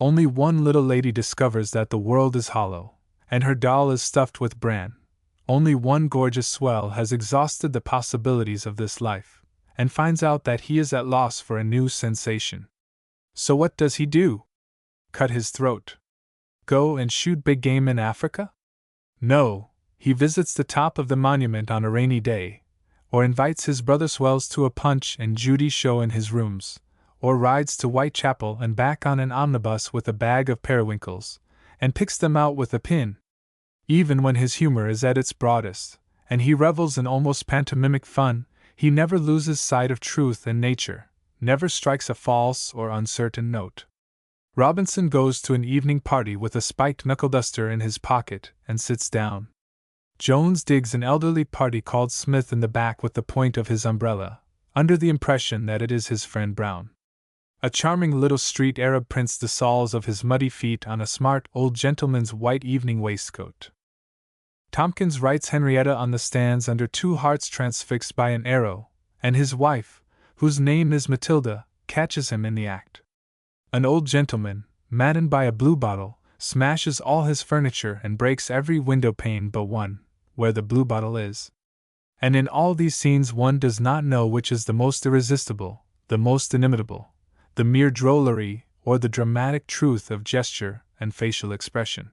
Only one little lady discovers that the world is hollow, and her doll is stuffed with bran. Only one gorgeous swell has exhausted the possibilities of this life, and finds out that he is at loss for a new sensation. So what does he do? Cut his throat? Go and shoot big game in Africa? No, he visits the top of the monument on a rainy day, or invites his brother swells to a Punch and Judy show in his rooms, or rides to Whitechapel and back on an omnibus with a bag of periwinkles, and picks them out with a pin. Even when his humor is at its broadest, and he revels in almost pantomimic fun, he never loses sight of truth and nature, never strikes a false or uncertain note. Robinson goes to an evening party with a spiked knuckle-duster in his pocket and sits down. Jones digs an elderly party called Smith in the back with the point of his umbrella, under the impression that it is his friend Brown. A charming little street Arab prints the soles of his muddy feet on a smart old gentleman's white evening waistcoat. Tompkins writes Henrietta on the stands under two hearts transfixed by an arrow, and his wife, whose name is Matilda, catches him in the act. An old gentleman, maddened by a bluebottle, smashes all his furniture and breaks every window pane but one, where the bluebottle is. And in all these scenes one does not know which is the most irresistible, the most inimitable, the mere drollery or the dramatic truth of gesture and facial expression.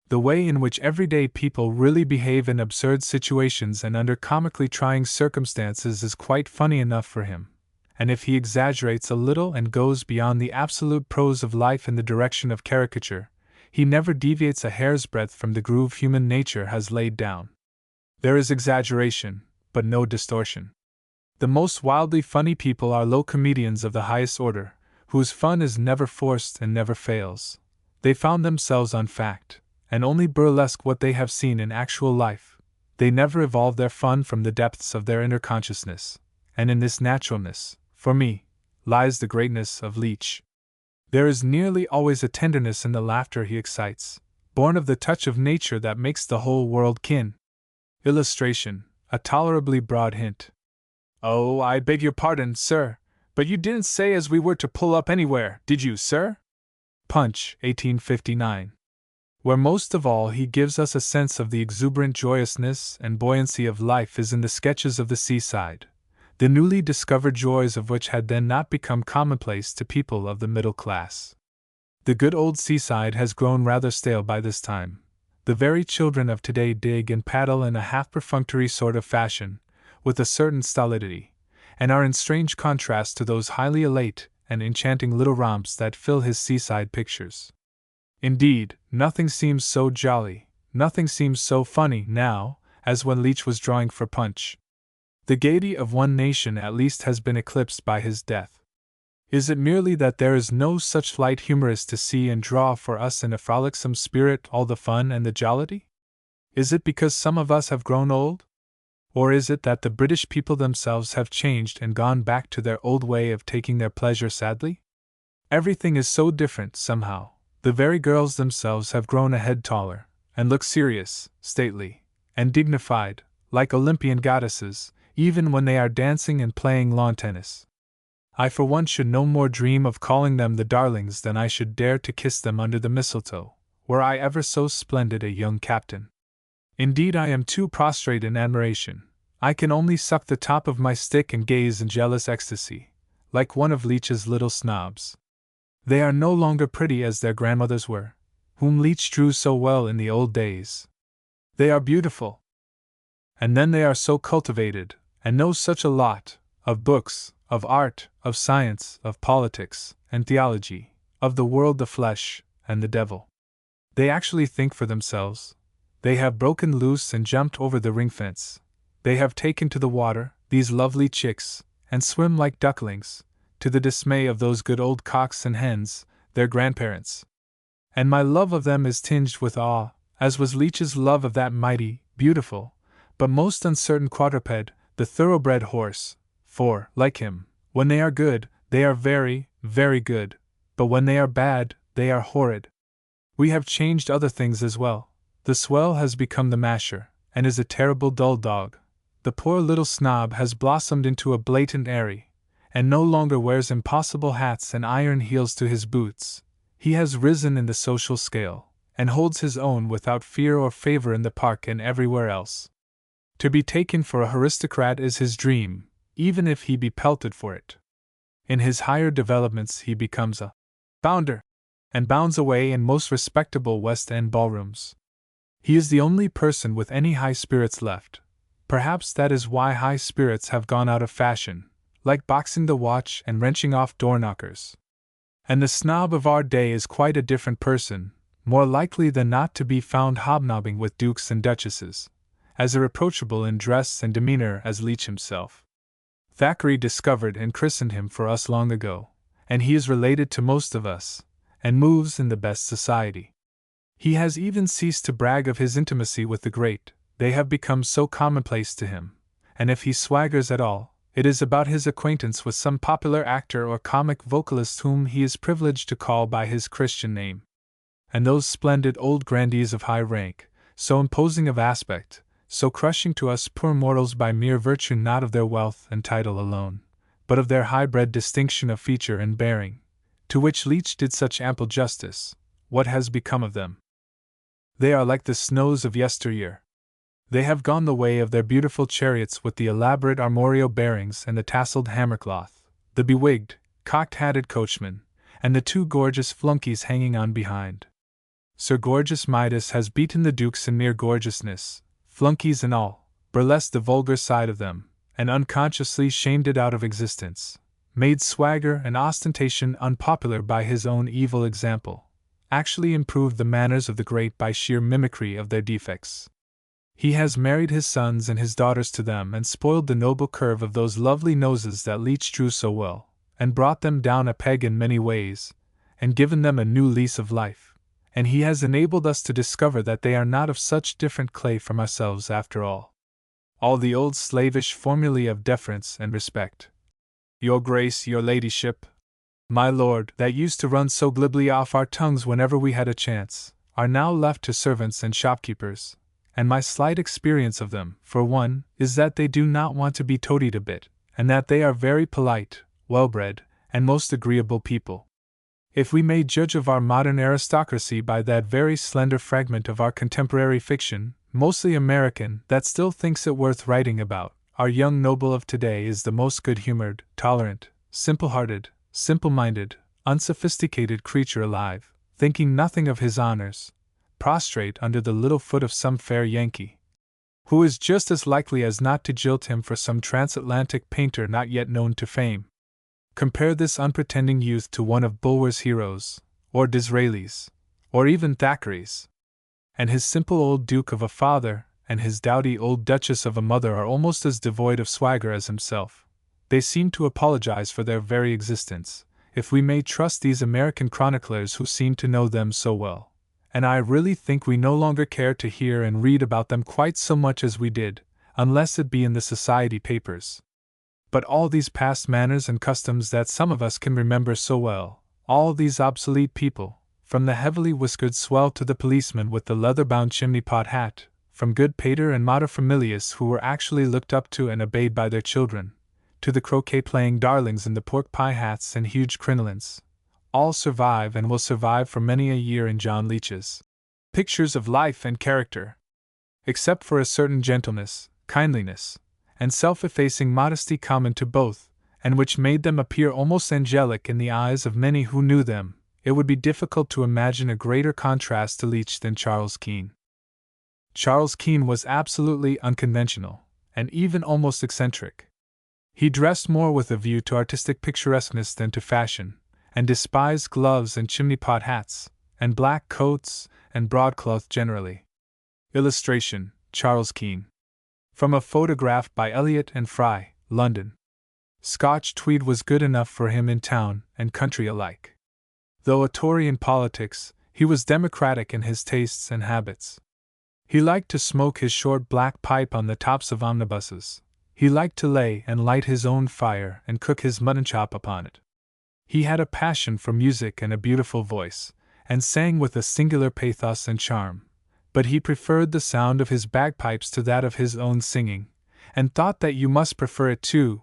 The way in which everyday people really behave in absurd situations and under comically trying circumstances is quite funny enough for him, and if he exaggerates a little and goes beyond the absolute prose of life in the direction of caricature, he never deviates a hair's breadth from the groove human nature has laid down. There is exaggeration, but no distortion. The most wildly funny people are low comedians of the highest order, whose fun is never forced and never fails. They found themselves on fact, and only burlesque what they have seen in actual life. They never evolve their fun from the depths of their inner consciousness, and in this naturalness, for me, lies the greatness of Leech. There is nearly always a tenderness in the laughter he excites, born of the touch of nature that makes the whole world kin. Illustration: a tolerably broad hint. Oh, I beg your pardon, sir, but you didn't say as we were to pull up anywhere, did you, sir? Punch, 1859. Where most of all he gives us a sense of the exuberant joyousness and buoyancy of life is in the sketches of the seaside, the newly discovered joys of which had then not become commonplace to people of the middle class. The good old seaside has grown rather stale by this time. The very children of today dig and paddle in a half-perfunctory sort of fashion, with a certain stolidity, and are in strange contrast to those highly elate and enchanting little romps that fill his seaside pictures. Indeed, nothing seems so jolly, nothing seems so funny now, as when Leech was drawing for Punch. The gaiety of one nation at least has been eclipsed by his death. Is it merely that there is no such light humorist to see and draw for us in a frolicsome spirit all the fun and the jollity? Is it because some of us have grown old? Or is it that the British people themselves have changed and gone back to their old way of taking their pleasure sadly? Everything is so different, somehow. The very girls themselves have grown a head taller, and look serious, stately, and dignified, like Olympian goddesses, even when they are dancing and playing lawn tennis. I for one should no more dream of calling them the darlings than I should dare to kiss them under the mistletoe, were I ever so splendid a young captain. Indeed, I am too prostrate in admiration. I can only suck the top of my stick and gaze in jealous ecstasy, like one of Leech's little snobs. They are no longer pretty as their grandmothers were, whom Leech drew so well in the old days. They are beautiful. And then they are so cultivated, and know such a lot of books, of art, of science, of politics, and theology, of the world, the flesh, and the devil. They actually think for themselves. They have broken loose and jumped over the ring fence. They have taken to the water, these lovely chicks, and swim like ducklings, to the dismay of those good old cocks and hens, their grandparents. And my love of them is tinged with awe, as was Leech's love of that mighty, beautiful, but most uncertain quadruped, the thoroughbred horse. For, like him, when they are good, they are very, very good, but when they are bad, they are horrid. We have changed other things as well. The swell has become the masher, and is a terrible dull dog. The poor little snob has blossomed into a blatant airy, and no longer wears impossible hats and iron heels to his boots. He has risen in the social scale, and holds his own without fear or favor in the park and everywhere else. To be taken for a aristocrat is his dream, even if he be pelted for it. In his higher developments he becomes a bounder, and bounds away in most respectable West End ballrooms. He is the only person with any high spirits left. Perhaps that is why high spirits have gone out of fashion, like boxing the watch and wrenching off door-knockers. And the snob of our day is quite a different person, more likely than not to be found hobnobbing with dukes and duchesses, as irreproachable in dress and demeanor as Leech himself. Thackeray discovered and christened him for us long ago, and he is related to most of us, and moves in the best society. He has even ceased to brag of his intimacy with the great, they have become so commonplace to him, and if he swaggers at all, it is about his acquaintance with some popular actor or comic vocalist whom he is privileged to call by his Christian name. And those splendid old grandees of high rank, so imposing of aspect, so crushing to us poor mortals by mere virtue not of their wealth and title alone, but of their high-bred distinction of feature and bearing, to which Leech did such ample justice, what has become of them? They are like the snows of yesteryear. They have gone the way of their beautiful chariots with the elaborate armorial bearings and the tasseled hammercloth, the bewigged, cocked-hatted coachman, and the two gorgeous flunkies hanging on behind. Sir Gorgeous Midas has beaten the dukes in mere gorgeousness, flunkies and all, burlesqued the vulgar side of them, and unconsciously shamed it out of existence, made swagger and ostentation unpopular by his own evil example, actually improved the manners of the great by sheer mimicry of their defects. He has married his sons and his daughters to them and spoiled the noble curve of those lovely noses that Leech drew so well, and brought them down a peg in many ways, and given them a new lease of life. And he has enabled us to discover that they are not of such different clay from ourselves after all. All the old slavish formulae of deference and respect, your grace, your ladyship, my lord, that used to run so glibly off our tongues whenever we had a chance, are now left to servants and shopkeepers, and my slight experience of them, for one, is that they do not want to be toadied a bit, and that they are very polite, well-bred, and most agreeable people. If we may judge of our modern aristocracy by that very slender fragment of our contemporary fiction, mostly American, that still thinks it worth writing about, our young noble of today is the most good-humored, tolerant, simple-hearted, simple-minded, unsophisticated creature alive, thinking nothing of his honors, prostrate under the little foot of some fair Yankee, who is just as likely as not to jilt him for some transatlantic painter not yet known to fame. Compare this unpretending youth to one of Bulwer's heroes, or Disraeli's, or even Thackeray's, and his simple old duke of a father and his dowdy old duchess of a mother are almost as devoid of swagger as himself. They seem to apologize for their very existence, if we may trust these American chroniclers who seem to know them so well, and I really think we no longer care to hear and read about them quite so much as we did, unless it be in the society papers. But all these past manners and customs that some of us can remember so well, all these obsolete people, from the heavily whiskered swell to the policeman with the leather-bound chimney-pot hat, from good pater and materfamilias who were actually looked up to and obeyed by their children, to the croquet-playing darlings in the pork-pie hats and huge crinolines, all survive and will survive for many a year in John Leech's pictures of life and character. Except for a certain gentleness, kindliness, and self-effacing modesty common to both, and which made them appear almost angelic in the eyes of many who knew them, it would be difficult to imagine a greater contrast to Leech than Charles Keene. Charles Keene was absolutely unconventional, and even almost eccentric. He dressed more with a view to artistic picturesqueness than to fashion, and despised gloves and chimney-pot hats, and black coats, and broadcloth generally. Illustration: Charles Keene. From a photograph by Elliott and Fry, London. Scotch tweed was good enough for him in town and country alike. Though a Tory in politics, he was democratic in his tastes and habits. He liked to smoke his short black pipe on the tops of omnibuses. He liked to lay and light his own fire and cook his mutton chop upon it. He had a passion for music and a beautiful voice, and sang with a singular pathos and charm, but he preferred the sound of his bagpipes to that of his own singing, and thought that you must prefer it too.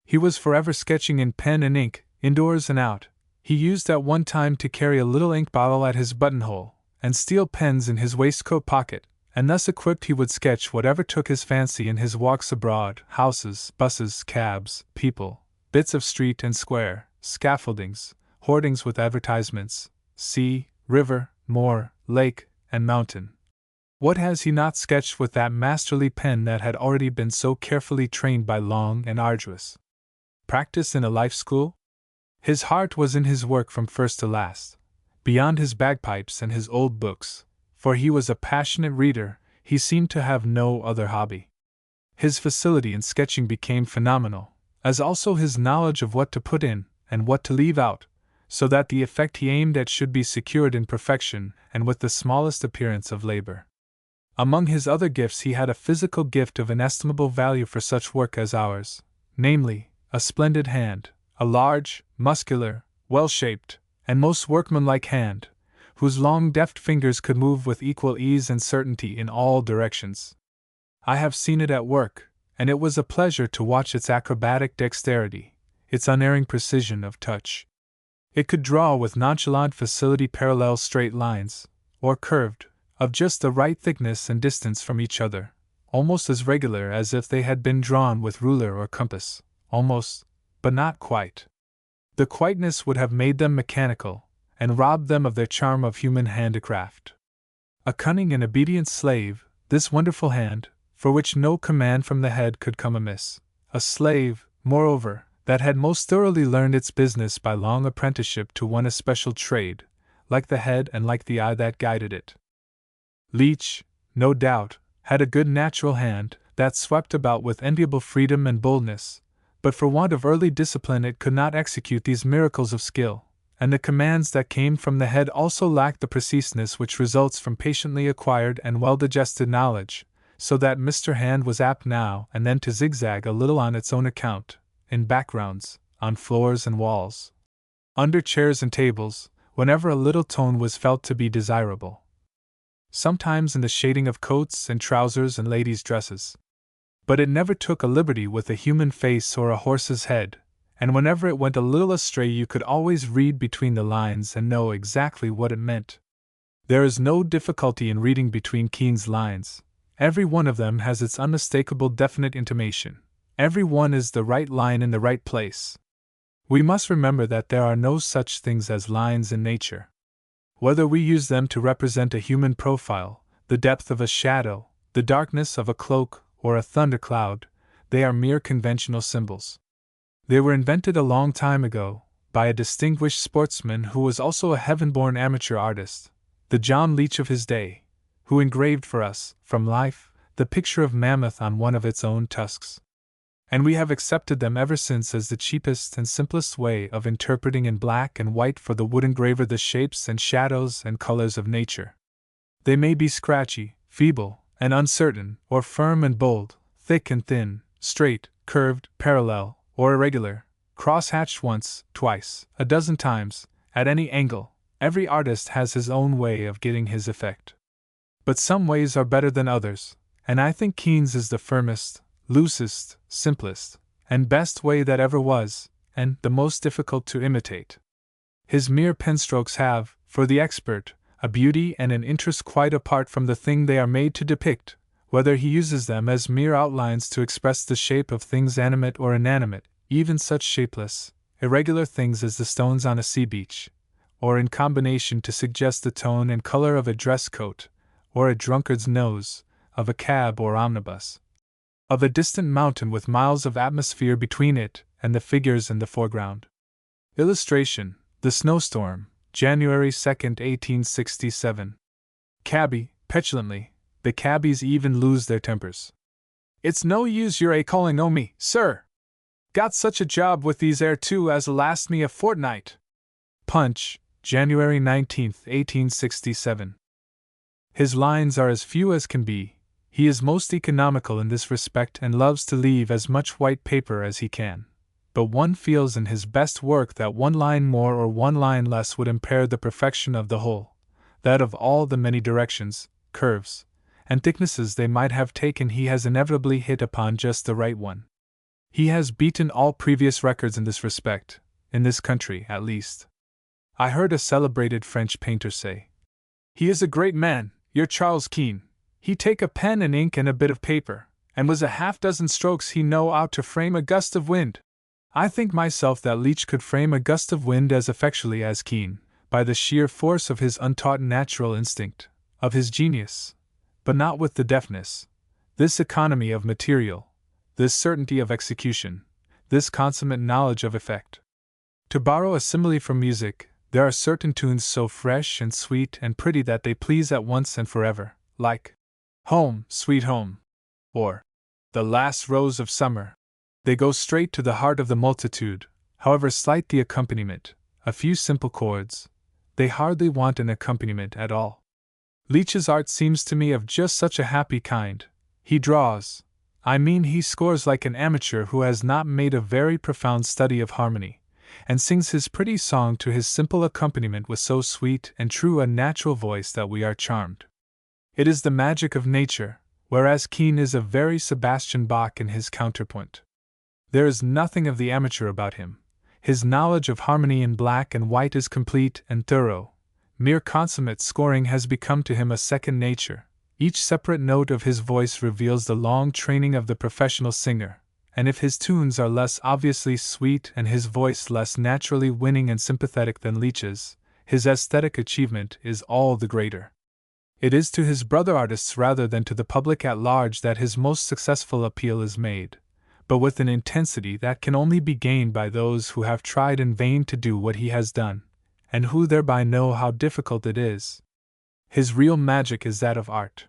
He was forever sketching in pen and ink, indoors and out. He used at one time to carry a little ink bottle at his buttonhole, and steel pens in his waistcoat pocket, and thus equipped he would sketch whatever took his fancy in his walks abroad: houses, buses, cabs, people, bits of street and square, scaffoldings, hoardings with advertisements, sea, river, moor, lake, and mountain. What has he not sketched with that masterly pen that had already been so carefully trained by long and arduous practice in a life school? His heart was in his work from first to last. Beyond his bagpipes and his old books, for he was a passionate reader, he seemed to have no other hobby. His facility in sketching became phenomenal, as also his knowledge of what to put in and what to leave out, so that the effect he aimed at should be secured in perfection and with the smallest appearance of labor. Among his other gifts he had a physical gift of inestimable value for such work as ours, namely, a splendid hand, a large, muscular, well-shaped, and most workmanlike hand, whose long deft fingers could move with equal ease and certainty in all directions. I have seen it at work, and it was a pleasure to watch its acrobatic dexterity, its unerring precision of touch. It could draw with nonchalant facility parallel straight lines, or curved, of just the right thickness and distance from each other, almost as regular as if they had been drawn with ruler or compass, almost, but not quite. The quiteness would have made them mechanical, and robbed them of their charm of human handicraft. A cunning and obedient slave, this wonderful hand, for which no command from the head could come amiss, a slave, moreover, that had most thoroughly learned its business by long apprenticeship to one especial trade, like the head and like the eye that guided it. Leech, no doubt, had a good natural hand, that swept about with enviable freedom and boldness, but for want of early discipline it could not execute these miracles of skill, and the commands that came from the head also lacked the preciseness which results from patiently acquired and well-digested knowledge, so that Mr. Hand was apt now and then to zigzag a little on its own account, in backgrounds, on floors and walls, under chairs and tables, whenever a little tone was felt to be desirable. Sometimes in the shading of coats and trousers and ladies' dresses. But it never took a liberty with a human face or a horse's head, and whenever it went a little astray you could always read between the lines and know exactly what it meant. There is no difficulty in reading between Keene's lines. Every one of them has its unmistakable definite intimation. Every one is the right line in the right place. We must remember that there are no such things as lines in nature. Whether we use them to represent a human profile, the depth of a shadow, the darkness of a cloak, or a thundercloud, they are mere conventional symbols. They were invented a long time ago, by a distinguished sportsman who was also a heaven-born amateur artist, the John Leech of his day, who engraved for us, from life, the picture of Mammoth on one of its own tusks. And we have accepted them ever since as the cheapest and simplest way of interpreting in black and white for the wood engraver the shapes and shadows and colors of nature. They may be scratchy, feeble, and uncertain, or firm and bold, thick and thin, straight, curved, parallel, or irregular, cross-hatched once, twice, a dozen times, at any angle. Every artist has his own way of getting his effect. But some ways are better than others, and I think Keene's is the firmest, loosest, simplest, and best way that ever was, and the most difficult to imitate. His mere penstrokes have, for the expert, a beauty and an interest quite apart from the thing they are made to depict, whether he uses them as mere outlines to express the shape of things animate or inanimate, even such shapeless, irregular things as the stones on a sea beach, or in combination to suggest the tone and color of a dress coat, or a drunkard's nose, of a cab or omnibus, of a distant mountain with miles of atmosphere between it and the figures in the foreground. Illustration: The Snowstorm, January 2, 1867. Cabby, petulantly. The cabbies even lose their tempers. "It's no use your calling o' me, sir. Got such a job with these air too as'll last me a fortnight." Punch, January 19, 1867. His lines are as few as can be. He is most economical in this respect and loves to leave as much white paper as he can. But one feels in his best work that one line more or one line less would impair the perfection of the whole, that of all the many directions, curves, and thicknesses they might have taken he has inevitably hit upon just the right one. He has beaten all previous records in this respect, in this country at least. I heard a celebrated French painter say, "He is a great man, your Charles Keene. He take a pen and ink and a bit of paper, and was a half-dozen strokes he know out to frame a gust of wind." I think myself that Leech could frame a gust of wind as effectually as Keene, by the sheer force of his untaught natural instinct, of his genius, but not with the deftness, this economy of material, this certainty of execution, this consummate knowledge of effect. To borrow a simile from music, there are certain tunes so fresh and sweet and pretty that they please at once and forever, like "Home, Sweet Home," or "The Last Rose of Summer." They go straight to the heart of the multitude, however slight the accompaniment, a few simple chords. They hardly want an accompaniment at all. Leech's art seems to me of just such a happy kind. He draws, he scores like an amateur who has not made a very profound study of harmony, and sings his pretty song to his simple accompaniment with so sweet and true a natural voice that we are charmed. It is the magic of nature, whereas Keene is a very Sebastian Bach in his counterpoint. There is nothing of the amateur about him. His knowledge of harmony in black and white is complete and thorough. Mere consummate scoring has become to him a second nature. Each separate note of his voice reveals the long training of the professional singer, and if his tunes are less obviously sweet and his voice less naturally winning and sympathetic than Leech's, his aesthetic achievement is all the greater. It is to his brother artists rather than to the public at large that his most successful appeal is made, but with an intensity that can only be gained by those who have tried in vain to do what he has done, and who thereby know how difficult it is. His real magic is that of art.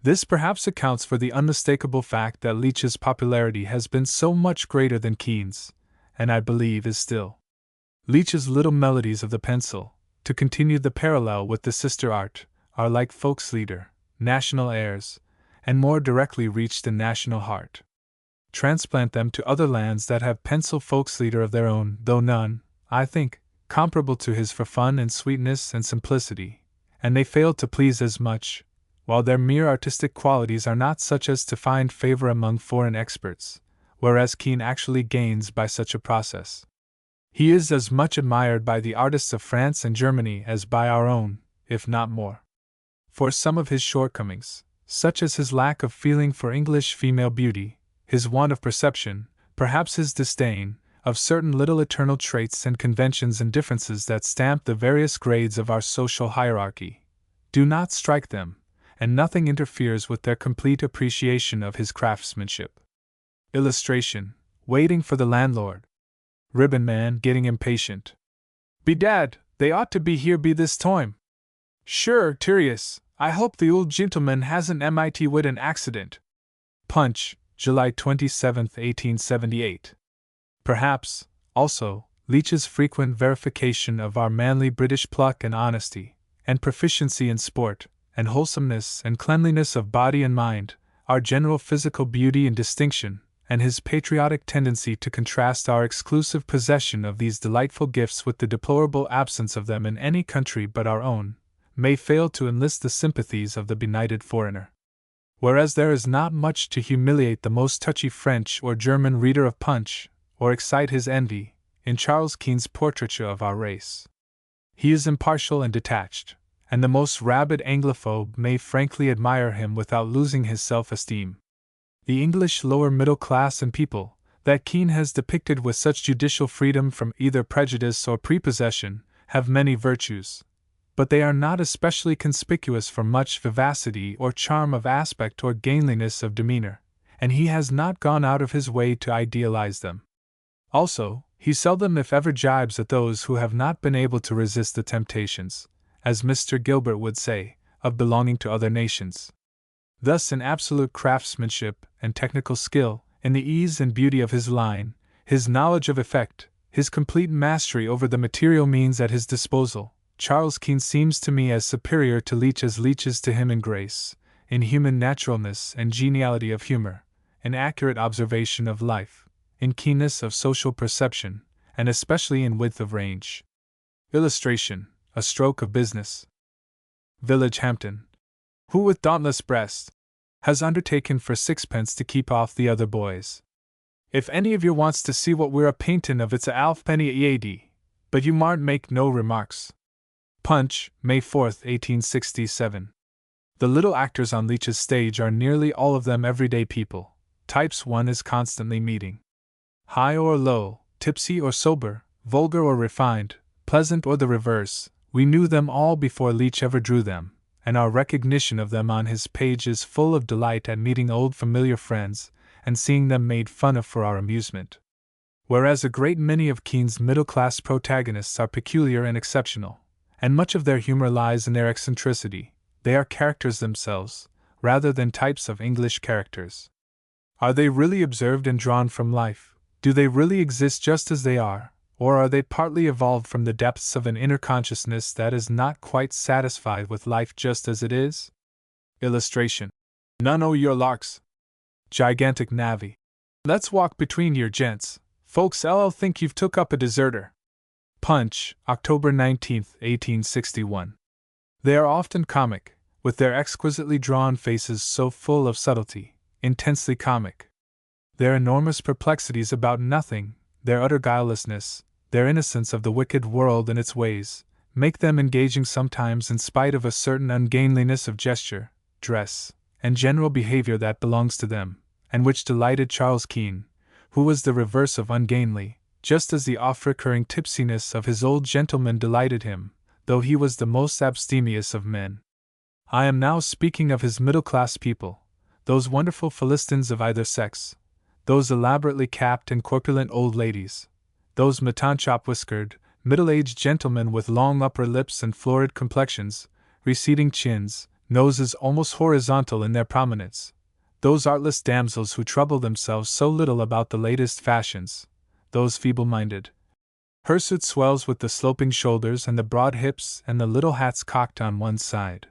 This perhaps accounts for the unmistakable fact that Leech's popularity has been so much greater than Keene's, and I believe is still. Leech's little melodies of the pencil, to continue the parallel with the sister art, are like Volkslieder, national airs, and more directly reach the national heart. Transplant them to other lands that have pencil Volkslieder of their own, though none, I think, comparable to his for fun and sweetness and simplicity, and they fail to please as much, while their mere artistic qualities are not such as to find favor among foreign experts, whereas Keene actually gains by such a process. He is as much admired by the artists of France and Germany as by our own, if not more. For some of his shortcomings, such as his lack of feeling for English female beauty, his want of perception, perhaps his disdain, of certain little eternal traits and conventions and differences that stamp the various grades of our social hierarchy. Do not strike them, and nothing interferes with their complete appreciation of his craftsmanship. Illustration: waiting for the landlord. Ribbon man getting impatient. Bedad, they ought to be here be this time. Sure, Tirius, I hope the old gentleman hasn't mit with an accident. Punch, July 27, 1878. Perhaps, also, Leech's frequent verification of our manly British pluck and honesty, and proficiency in sport, and wholesomeness and cleanliness of body and mind, our general physical beauty and distinction, and his patriotic tendency to contrast our exclusive possession of these delightful gifts with the deplorable absence of them in any country but our own, may fail to enlist the sympathies of the benighted foreigner. Whereas there is not much to humiliate the most touchy French or German reader of Punch, or excite his envy, in Charles Keene's portraiture of our race. He is impartial and detached, and the most rabid Anglophobe may frankly admire him without losing his self-esteem. The English lower middle class and people, that Keene has depicted with such judicial freedom from either prejudice or prepossession, have many virtues, but they are not especially conspicuous for much vivacity or charm of aspect or gainliness of demeanor, and he has not gone out of his way to idealize them. Also, he seldom if ever jibes at those who have not been able to resist the temptations, as Mr. Gilbert would say, of belonging to other nations. Thus, in absolute craftsmanship and technical skill, in the ease and beauty of his line, his knowledge of effect, his complete mastery over the material means at his disposal, Charles Keene seems to me as superior to Leech as Leech is to him in grace, in human naturalness and geniality of humor, in accurate observation of life, in keenness of social perception, and especially in width of range. Illustration: a stroke of business. Village Hampton, who with dauntless breast has undertaken for sixpence to keep off the other boys. If any of you wants to see what we're a paintin' of, it's a halfpenny a.d., but you marn't make no remarks. Punch, May 4th, 1867. The little actors on Leech's stage are nearly all of them everyday people, types one is constantly meeting. High or low, tipsy or sober, vulgar or refined, pleasant or the reverse, we knew them all before Leech ever drew them, and our recognition of them on his page is full of delight at meeting old familiar friends, and seeing them made fun of for our amusement. Whereas a great many of Keene's middle-class protagonists are peculiar and exceptional, and much of their humor lies in their eccentricity, they are characters themselves, rather than types of English characters. Are they really observed and drawn from life? Do they really exist just as they are, or are they partly evolved from the depths of an inner consciousness that is not quite satisfied with life just as it is? Illustration: none o' your larks. Gigantic navvy. Let's walk between your gents, folks LL think you've took up a deserter. Punch, October 19, 1861. They are often comic, with their exquisitely drawn faces so full of subtlety, intensely comic. Their enormous perplexities about nothing, their utter guilelessness, their innocence of the wicked world and its ways, make them engaging sometimes in spite of a certain ungainliness of gesture, dress, and general behavior that belongs to them, and which delighted Charles Keene, who was the reverse of ungainly, just as the oft-recurring tipsiness of his old gentleman delighted him, though he was the most abstemious of men. I am now speaking of his middle-class people, those wonderful Philistines of either sex, those elaborately capped and corpulent old ladies, those matanchop-whiskered, middle-aged gentlemen with long upper lips and florid complexions, receding chins, noses almost horizontal in their prominence, those artless damsels who trouble themselves so little about the latest fashions, those feeble-minded, hirsute swells with the sloping shoulders and the broad hips and the little hats cocked on one side,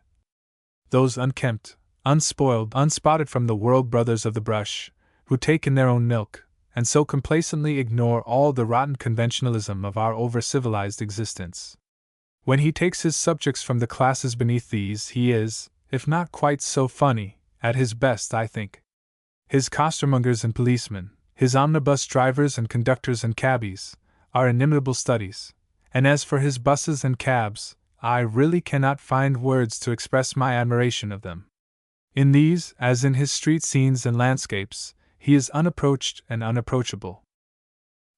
those unkempt, unspoiled, unspotted from the world brothers of the brush, who take in their own milk, and so complacently ignore all the rotten conventionalism of our over-civilized existence. When he takes his subjects from the classes beneath these, he is, if not quite so funny, at his best, I think. His costermongers and policemen, his omnibus drivers and conductors and cabbies, are inimitable studies, and as for his buses and cabs, I really cannot find words to express my admiration of them. In these, as in his street scenes and landscapes, he is unapproached and unapproachable.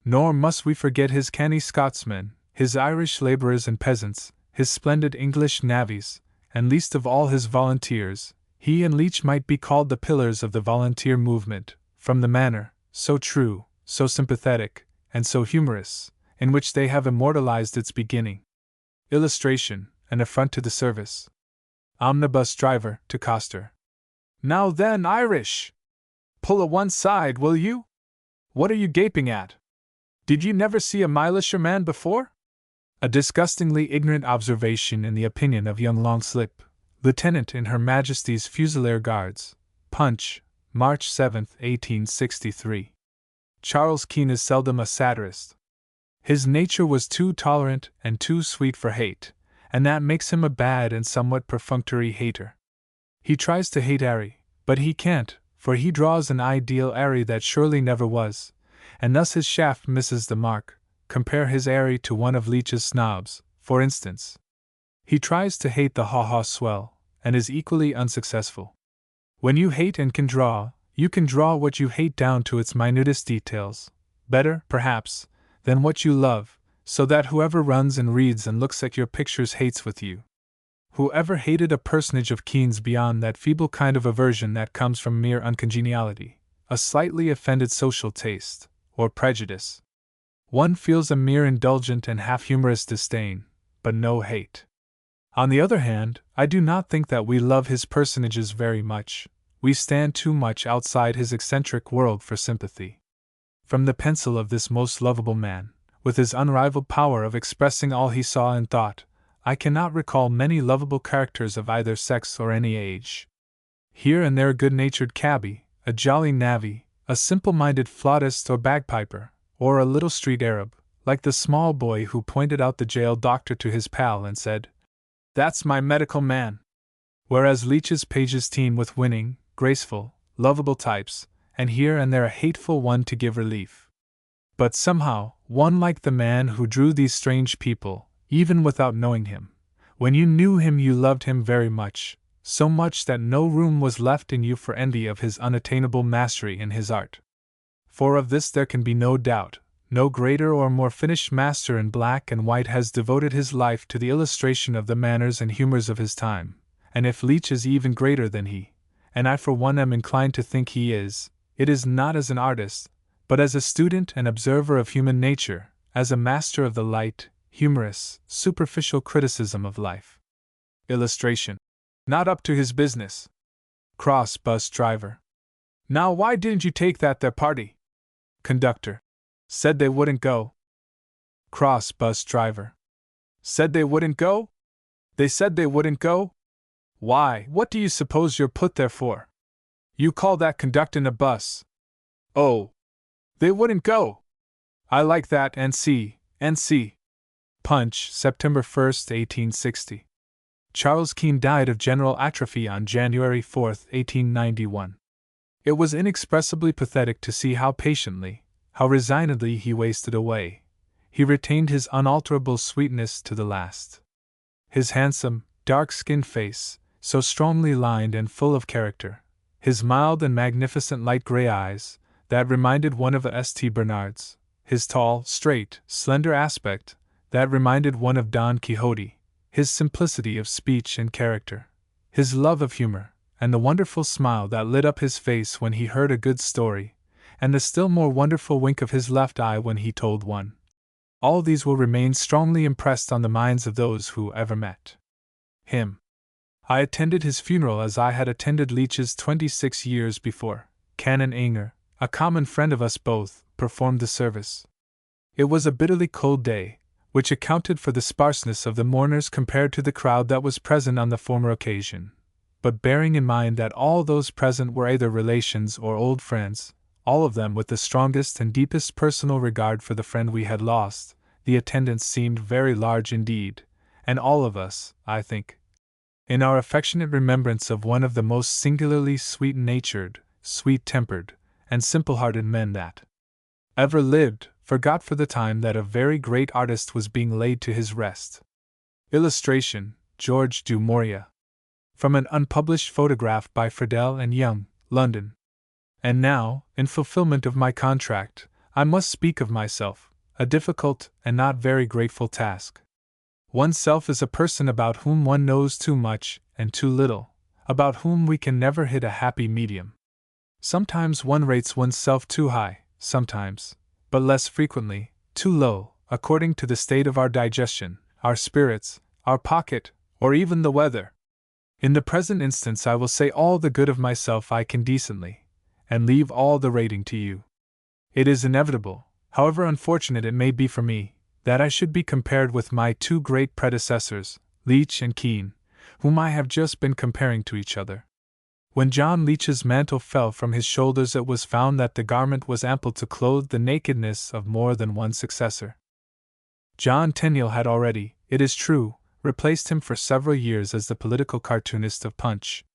Nor must we forget his canny Scotsmen, his Irish labourers and peasants, his splendid English navvies, and least of all his volunteers. He and Leech might be called the pillars of the volunteer movement, from the manner, so true, so sympathetic, and so humorous, in which they have immortalized its beginning. Illustration, an affront to the service. Omnibus driver to coster. Now then, Irish! Pull a one side, will you? What are you gaping at? Did you never see a militiaman before? A disgustingly ignorant observation in the opinion of young Longslip, Lieutenant in Her Majesty's Fusilier Guards. Punch, March 7, 1863. Charles Keene is seldom a satirist. His nature was too tolerant and too sweet for hate, and that makes him a bad and somewhat perfunctory hater. He tries to hate Airy, but he can't, for he draws an ideal Airy that surely never was, and thus his shaft misses the mark. Compare his Airy to one of Leech's snobs, for instance. He tries to hate the haw-haw swell, and is equally unsuccessful. When you hate and can draw, you can draw what you hate down to its minutest details, better, perhaps, than what you love, so that whoever runs and reads and looks at your pictures hates with you. Whoever hated a personage of Keene's beyond that feeble kind of aversion that comes from mere uncongeniality, a slightly offended social taste, or prejudice? One feels a mere indulgent and half-humorous disdain, but no hate. On the other hand, I do not think that we love his personages very much. We stand too much outside his eccentric world for sympathy. From the pencil of this most lovable man, with his unrivaled power of expressing all he saw and thought, I cannot recall many lovable characters of either sex or any age. Here and there a good-natured cabby, a jolly navvy, a simple-minded flautist or bagpiper, or a little street Arab, like the small boy who pointed out the jail doctor to his pal and said, "That's my medical man." Whereas Leech's pages teem with winning, graceful, lovable types, and here and there a hateful one to give relief. But somehow, one like the man who drew these strange people, even without knowing him. When you knew him you loved him very much, so much that no room was left in you for envy of his unattainable mastery in his art. For of this there can be no doubt, no greater or more finished master in black and white has devoted his life to the illustration of the manners and humors of his time, and if Leech is even greater than he, and I for one am inclined to think he is, it is not as an artist, but as a student and observer of human nature, as a master of the light, humorous, superficial criticism of life. Illustration. Not up to his business. Cross bus driver. Now why didn't you take that there party? Conductor. Said they wouldn't go. Cross bus driver. Said they wouldn't go? They said they wouldn't go? Why, what do you suppose you're put there for? You call that conducting a bus? Oh. They wouldn't go. I like that N.C. Punch, September 1, 1860. Charles Keene died of general atrophy on January 4, 1891. It was inexpressibly pathetic to see how patiently, how resignedly he wasted away. He retained his unalterable sweetness to the last. His handsome, dark-skinned face, so strongly lined and full of character, his mild and magnificent light gray eyes, that reminded one of St. Bernard's, his tall, straight, slender aspect, that reminded one of Don Quixote, his simplicity of speech and character, his love of humor, and the wonderful smile that lit up his face when he heard a good story, and the still more wonderful wink of his left eye when he told one. All these will remain strongly impressed on the minds of those who ever met him. I attended his funeral as I had attended Leech's 26 years before. Canon Anger, a common friend of us both, performed the service. It was a bitterly cold day, which accounted for the sparseness of the mourners compared to the crowd that was present on the former occasion. But bearing in mind that all those present were either relations or old friends, all of them with the strongest and deepest personal regard for the friend we had lost, the attendance seemed very large indeed, and all of us, I think, in our affectionate remembrance of one of the most singularly sweet-natured, sweet-tempered, and simple-hearted men that ever lived, forgot for the time that a very great artist was being laid to his rest. Illustration, George du Maurier. From an unpublished photograph by Friedel and Young, London. And now, in fulfillment of my contract, I must speak of myself, a difficult and not very grateful task. Oneself is a person about whom one knows too much and too little, about whom we can never hit a happy medium. Sometimes one rates oneself too high, sometimes, but less frequently, too low, according to the state of our digestion, our spirits, our pocket, or even the weather. In the present instance, I will say all the good of myself I can decently, and leave all the rating to you. It is inevitable, however unfortunate it may be for me, that I should be compared with my two great predecessors, Leech and Keene, whom I have just been comparing to each other. When John Leech's mantle fell from his shoulders, it was found that the garment was ample to clothe the nakedness of more than one successor. John Tenniel had already, it is true, replaced him for several years as the political cartoonist of Punch.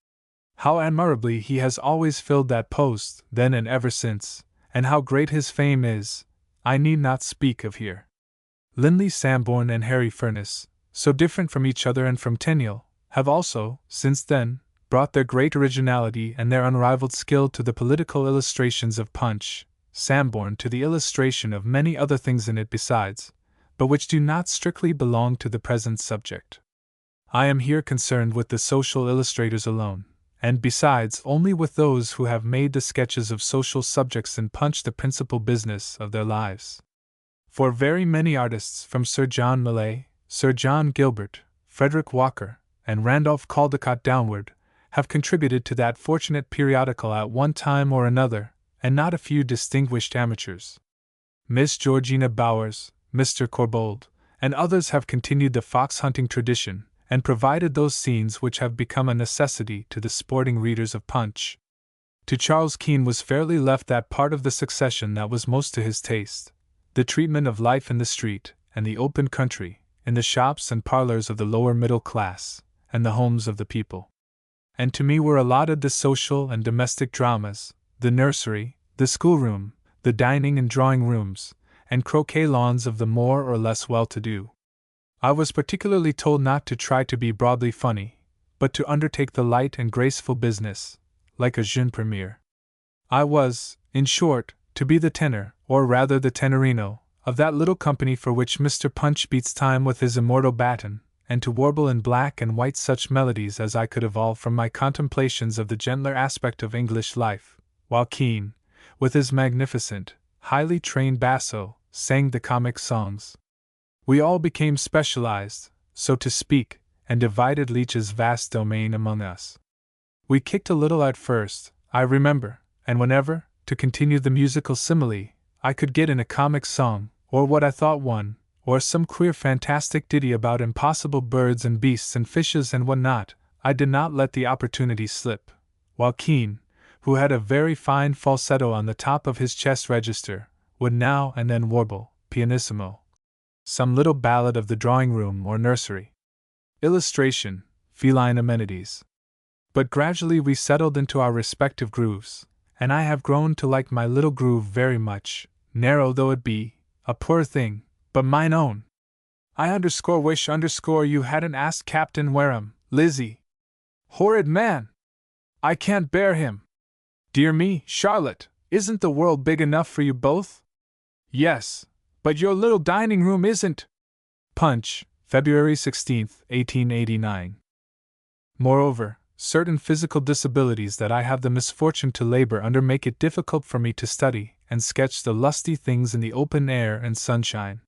How admirably he has always filled that post, then and ever since, and how great his fame is, I need not speak of here. Linley Sambourne and Harry Furness, so different from each other and from Tenniel, have also, since then, brought their great originality and their unrivaled skill to the political illustrations of Punch, Sambourne to the illustration of many other things in it besides, but which do not strictly belong to the present subject. I am here concerned with the social illustrators alone, and besides only with those who have made the sketches of social subjects in Punch the principal business of their lives. For very many artists, from Sir John Millais, Sir John Gilbert, Frederick Walker, and Randolph Caldecott downward, have contributed to that fortunate periodical at one time or another, and not a few distinguished amateurs. Miss Georgina Bowers, Mr. Corbould, and others have continued the fox hunting tradition, and provided those scenes which have become a necessity to the sporting readers of Punch. To Charles Keene was fairly left that part of the succession that was most to his taste, the treatment of life in the street and the open country, in the shops and parlors of the lower middle class, and the homes of the people. And to me were allotted the social and domestic dramas, the nursery, the schoolroom, the dining and drawing rooms, and croquet lawns of the more or less well-to-do. I was particularly told not to try to be broadly funny, but to undertake the light and graceful business, like a jeune premier. I was, in short, to be the tenor, or rather the tenorino, of that little company for which Mr. Punch beats time with his immortal baton, and to warble in black and white such melodies as I could evolve from my contemplations of the gentler aspect of English life, while Keene, with his magnificent, highly trained basso, sang the comic songs. We all became specialized, so to speak, and divided Leech's vast domain among us. We kicked a little at first, I remember, and whenever, to continue the musical simile, I could get in a comic song, or what I thought one, or some queer fantastic ditty about impossible birds and beasts and fishes and what not, I did not let the opportunity slip, while Keene, who had a very fine falsetto on the top of his chest register, would now and then warble, pianissimo, some little ballad of the drawing-room or nursery. Illustration, feline amenities. But gradually we settled into our respective grooves, and I have grown to like my little groove very much, narrow though it be, a poor thing, but mine own. I wish you hadn't asked Captain Wareham, Lizzie. Horrid man! I can't bear him. Dear me, Charlotte, isn't the world big enough for you both? Yes, but your little dining room isn't. Punch, February 16, 1889. Moreover, certain physical disabilities that I have the misfortune to labor under make it difficult for me to study and sketch the lusty things in the open air and sunshine.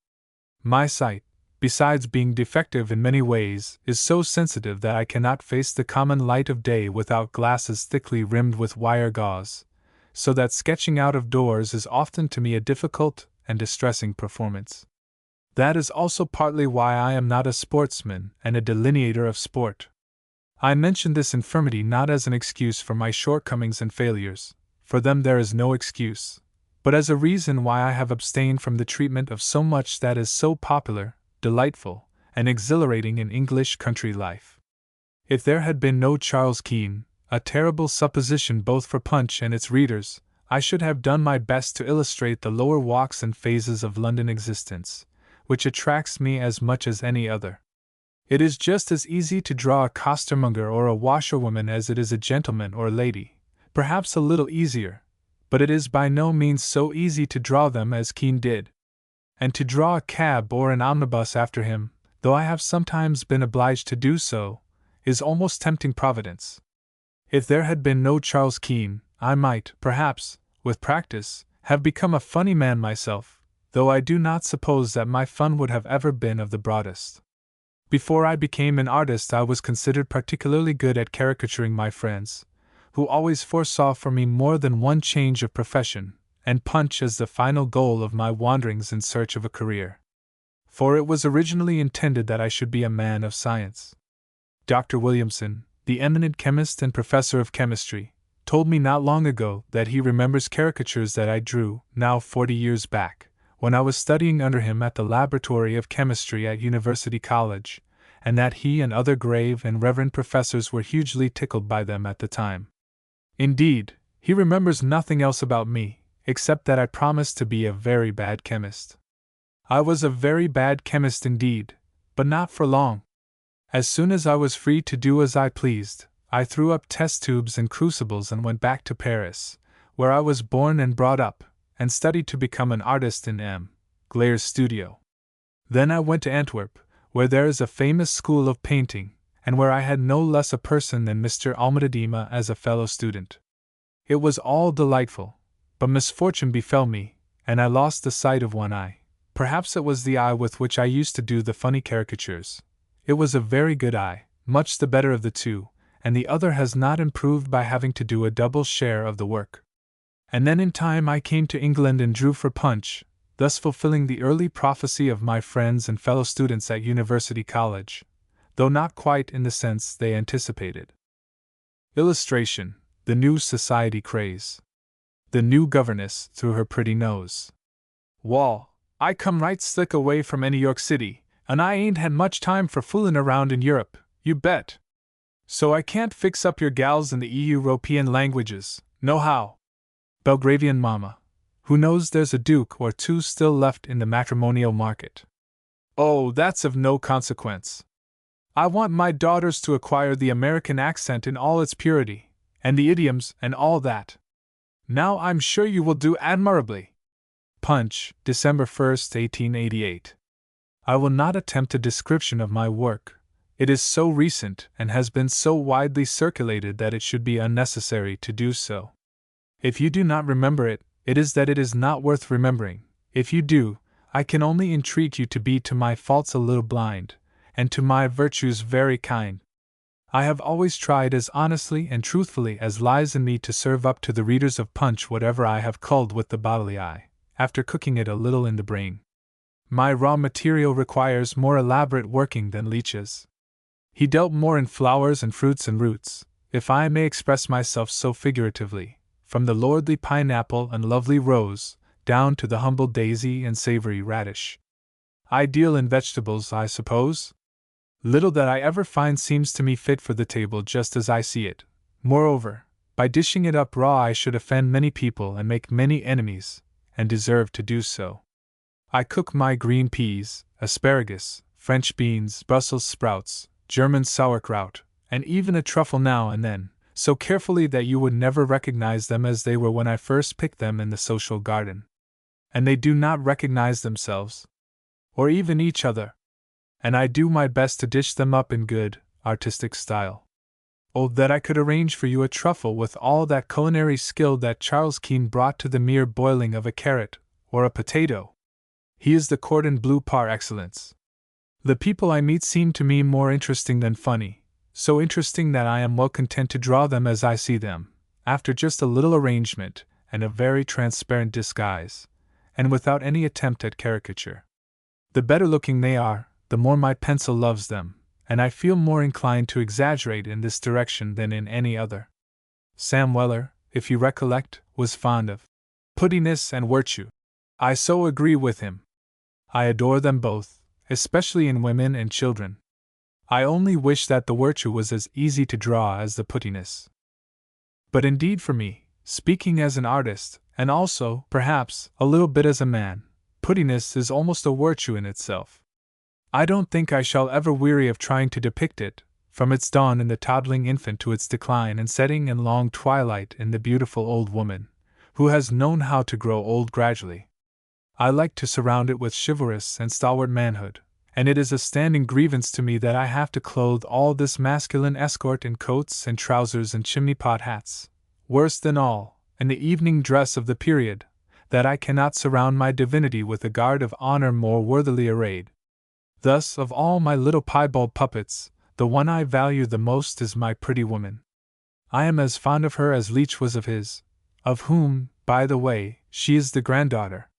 My sight, besides being defective in many ways, is so sensitive that I cannot face the common light of day without glasses thickly rimmed with wire gauze, so that sketching out of doors is often to me a difficult and distressing performance. That is also partly why I am not a sportsman and a delineator of sport. I mention this infirmity not as an excuse for my shortcomings and failures, for them there is no excuse, but as a reason why I have abstained from the treatment of so much that is so popular, delightful, and exhilarating in English country life. If there had been no Charles Keene, a terrible supposition both for Punch and its readers, I should have done my best to illustrate the lower walks and phases of London existence, which attracts me as much as any other. It is just as easy to draw a costermonger or a washerwoman as it is a gentleman or lady, perhaps a little easier, but it is by no means so easy to draw them as Keene did. And to draw a cab or an omnibus after him, though I have sometimes been obliged to do so, is almost tempting Providence. If there had been no Charles Keene, I might, perhaps, with practice, have become a funny man myself, though I do not suppose that my fun would have ever been of the broadest. Before I became an artist, I was considered particularly good at caricaturing my friends, who always foresaw for me more than one change of profession, and Punch as the final goal of my wanderings in search of a career. For it was originally intended that I should be a man of science. Dr. Williamson, the eminent chemist and professor of chemistry, told me not long ago that he remembers caricatures that I drew, now 40 years back, when I was studying under him at the laboratory of chemistry at University College, and that he and other grave and reverend professors were hugely tickled by them at the time. Indeed, he remembers nothing else about me, except that I promised to be a very bad chemist. I was a very bad chemist indeed, but not for long. As soon as I was free to do as I pleased, I threw up test tubes and crucibles and went back to Paris, where I was born and brought up, and studied to become an artist in M. Glaire's studio. Then I went to Antwerp, where there is a famous school of painting, and where I had no less a person than Mr. Almadadima as a fellow student. It was all delightful, but misfortune befell me, and I lost the sight of one eye. Perhaps it was the eye with which I used to do the funny caricatures. It was a very good eye, much the better of the two, and the other has not improved by having to do a double share of the work. And then in time I came to England and drew for Punch, thus fulfilling the early prophecy of my friends and fellow students at University College, though not quite in the sense they anticipated. Illustration: the new society craze. The new governess through her pretty nose. Wall, I come right slick away from New York City, and I ain't had much time for foolin' around in Europe, you bet. So I can't fix up your gals in the European languages, nohow. Belgravian mama, who knows there's a duke or two still left in the matrimonial market. Oh, that's of no consequence. I want my daughters to acquire the American accent in all its purity, and the idioms and all that. Now I'm sure you will do admirably. Punch, December 1st, 1888. I will not attempt a description of my work. It is so recent and has been so widely circulated that it should be unnecessary to do so. If you do not remember it, it is that it is not worth remembering. If you do, I can only entreat you to be to my faults a little blind, and to my virtues very kind. I have always tried as honestly and truthfully as lies in me to serve up to the readers of Punch whatever I have culled with the bodily eye, after cooking it a little in the brain. My raw material requires more elaborate working than Leech's. He dealt more in flowers and fruits and roots, if I may express myself so figuratively, from the lordly pineapple and lovely rose, down to the humble daisy and savory radish. I deal in vegetables, I suppose? Little that I ever find seems to me fit for the table just as I see it. Moreover, by dishing it up raw I should offend many people and make many enemies, and deserve to do so. I cook my green peas, asparagus, French beans, Brussels sprouts, German sauerkraut, and even a truffle now and then, so carefully that you would never recognize them as they were when I first picked them in the social garden. And they do not recognize themselves, or even each other. And I do my best to dish them up in good, artistic style. Oh, that I could arrange for you a truffle with all that culinary skill that Charles Keene brought to the mere boiling of a carrot, or a potato. He is the cordon bleu par excellence. The people I meet seem to me more interesting than funny, so interesting that I am well content to draw them as I see them, after just a little arrangement, and a very transparent disguise, and without any attempt at caricature. The better looking they are, the more my pencil loves them, and I feel more inclined to exaggerate in this direction than in any other. Sam Weller, if you recollect, was fond of puddiness and virtue. I so agree with him. I adore them both, especially in women and children. I only wish that the virtue was as easy to draw as the puddiness. But indeed for me, speaking as an artist, and also, perhaps, a little bit as a man, puddiness is almost a virtue in itself. I don't think I shall ever weary of trying to depict it, from its dawn in the toddling infant to its decline and setting and long twilight in the beautiful old woman, who has known how to grow old gradually. I like to surround it with chivalrous and stalwart manhood, and it is a standing grievance to me that I have to clothe all this masculine escort in coats and trousers and chimney-pot hats. Worse than all, in the evening dress of the period, that I cannot surround my divinity with a guard of honor more worthily arrayed. Thus, of all my little piebald puppets, the one I value the most is my pretty woman. I am as fond of her as Leech was of his, of whom, by the way, she is the granddaughter.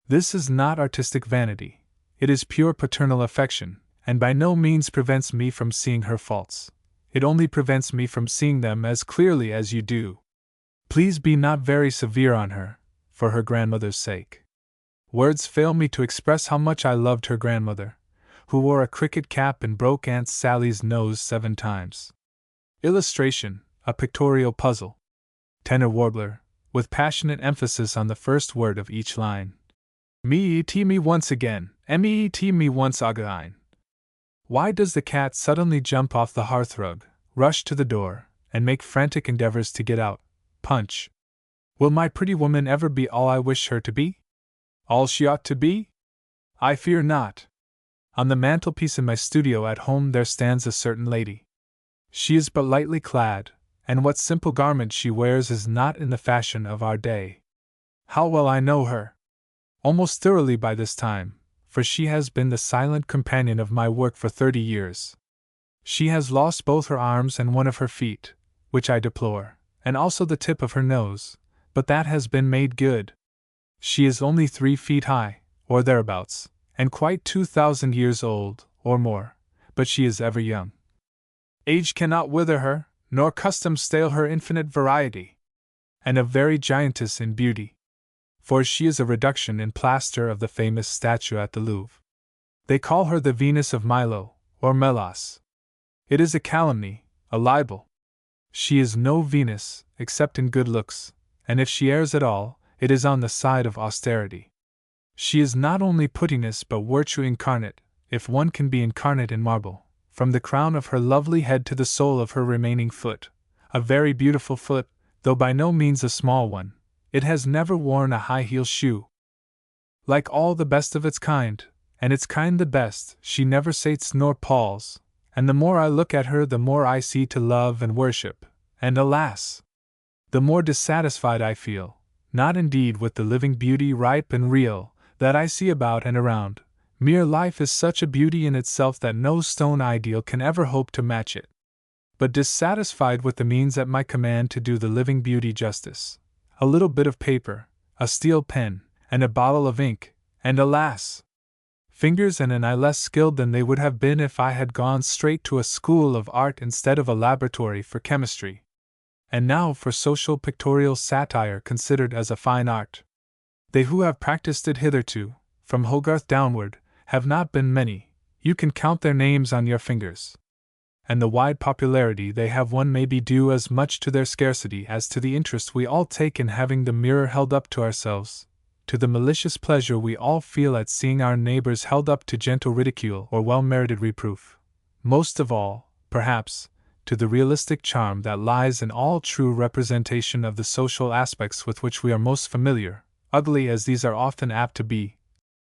This is not artistic vanity. It is pure paternal affection, and by no means prevents me from seeing her faults. It only prevents me from seeing them as clearly as you do. Please be not very severe on her, for her grandmother's sake. Words fail me to express how much I loved her grandmother, who wore a cricket cap and broke Aunt Sally's nose 7 times. Illustration: a pictorial puzzle. Tenor warbler, with passionate emphasis on the first word of each line. Me once again, me once again. Why does the cat suddenly jump off the hearthrug, rush to the door, and make frantic endeavors to get out? Punch. Will my pretty woman ever be all I wish her to be? All she ought to be? I fear not. On the mantelpiece in my studio at home there stands a certain lady. She is but lightly clad, and what simple garment she wears is not in the fashion of our day. How well I know her! Almost thoroughly by this time, for she has been the silent companion of my work for 30 years. She has lost both her arms and one of her feet, which I deplore, and also the tip of her nose, but that has been made good. She is only 3 feet high, or thereabouts, and quite 2,000 years old, or more, but she is ever young. Age cannot wither her, nor custom stale her infinite variety. And a very giantess in beauty, for she is a reduction in plaster of the famous statue at the Louvre. They call her the Venus of Milo, or Melos. It is a calumny, a libel. She is no Venus, except in good looks, and if she errs at all, it is on the side of austerity. She is not only puttiness but virtue incarnate, if one can be incarnate in marble, from the crown of her lovely head to the sole of her remaining foot. A very beautiful foot, though by no means a small one. It has never worn a high-heel shoe. Like all the best of its kind, and its kind the best, she never sates nor palls, and the more I look at her the more I see to love and worship, and alas! the more dissatisfied I feel, not indeed with the living beauty ripe and real, that I see about and around. Mere life is such a beauty in itself that no stone ideal can ever hope to match it. But dissatisfied with the means at my command to do the living beauty justice. A little bit of paper, a steel pen, and a bottle of ink, and alas! fingers and an eye less skilled than they would have been if I had gone straight to a school of art instead of a laboratory for chemistry. And now for social pictorial satire considered as a fine art. They who have practiced it hitherto, from Hogarth downward, have not been many. You can count their names on your fingers. And the wide popularity they have won may be due as much to their scarcity as to the interest we all take in having the mirror held up to ourselves, to the malicious pleasure we all feel at seeing our neighbors held up to gentle ridicule or well-merited reproof. Most of all, perhaps, to the realistic charm that lies in all true representation of the social aspects with which we are most familiar, ugly as these are often apt to be.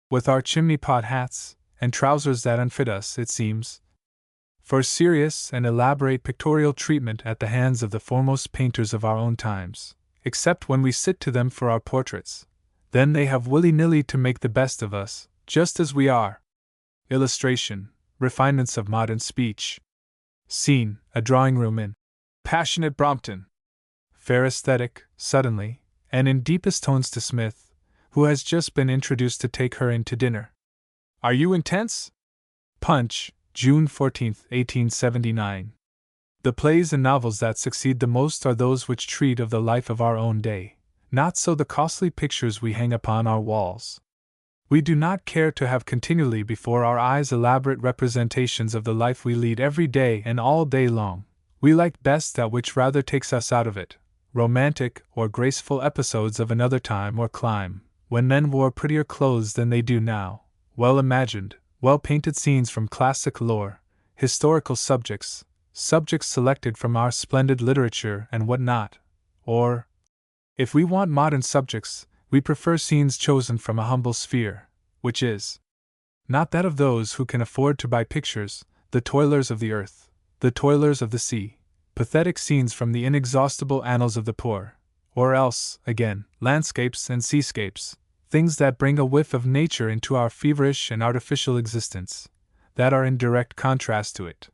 With our chimney-pot hats, and trousers that unfit us, it seems, for serious and elaborate pictorial treatment at the hands of the foremost painters of our own times, except when we sit to them for our portraits. Then they have willy-nilly to make the best of us, just as we are. Illustration: refinements of modern speech. Scene: a drawing-room in passionate Brompton. Fair aesthetic, suddenly, and in deepest tones to Smith, who has just been introduced to take her in to dinner. Are you intense? Punch, June 14, 1879. The plays and novels that succeed the most are those which treat of the life of our own day, not so the costly pictures we hang upon our walls. We do not care to have continually before our eyes elaborate representations of the life we lead every day and all day long. We like best that which rather takes us out of it, romantic or graceful episodes of another time or clime, when men wore prettier clothes than they do now, well-imagined, well-painted scenes from classic lore, historical subjects selected from our splendid literature and what not, or If we want modern subjects, we prefer scenes chosen from a humble sphere, which is not that of those who can afford to buy pictures, the toilers of the earth, the toilers of the sea, pathetic scenes from the inexhaustible annals of the poor, or else, again, landscapes and seascapes, things that bring a whiff of nature into our feverish and artificial existence, that are in direct contrast to it.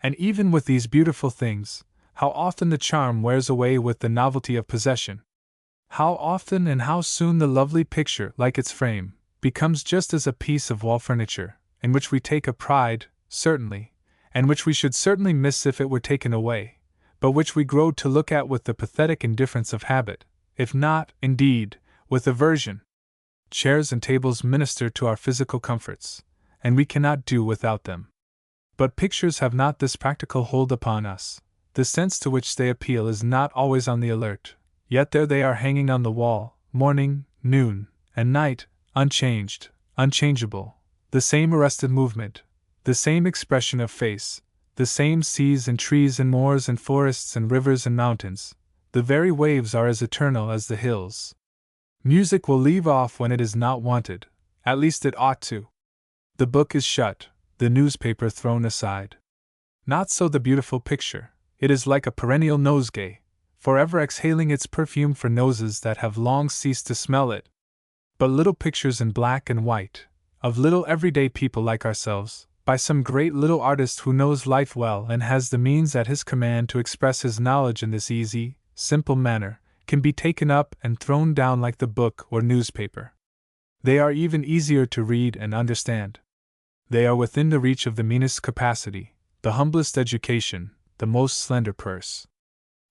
And even with these beautiful things, how often the charm wears away with the novelty of possession. How often and how soon the lovely picture, like its frame, becomes just as a piece of wall furniture, in which we take a pride, certainly, and which we should certainly miss if it were taken away, but which we grow to look at with the pathetic indifference of habit, if not, indeed, with aversion. Chairs and tables minister to our physical comforts, and we cannot do without them. But pictures have not this practical hold upon us. The sense to which they appeal is not always on the alert, yet there they are hanging on the wall, morning, noon, and night, unchanged, unchangeable, the same arrested movement, the same expression of face, the same seas and trees and moors and forests and rivers and mountains, the very waves are as eternal as the hills. Music will leave off when it is not wanted, at least it ought to. The book is shut, the newspaper thrown aside. Not so the beautiful picture. It is like a perennial nosegay, forever exhaling its perfume for noses that have long ceased to smell it. But little pictures in black and white, of little everyday people like ourselves, by some great little artist who knows life well and has the means at his command to express his knowledge in this easy, simple manner, can be taken up and thrown down like the book or newspaper. They are even easier to read and understand. They are within the reach of the meanest capacity, the humblest education, the most slender purse.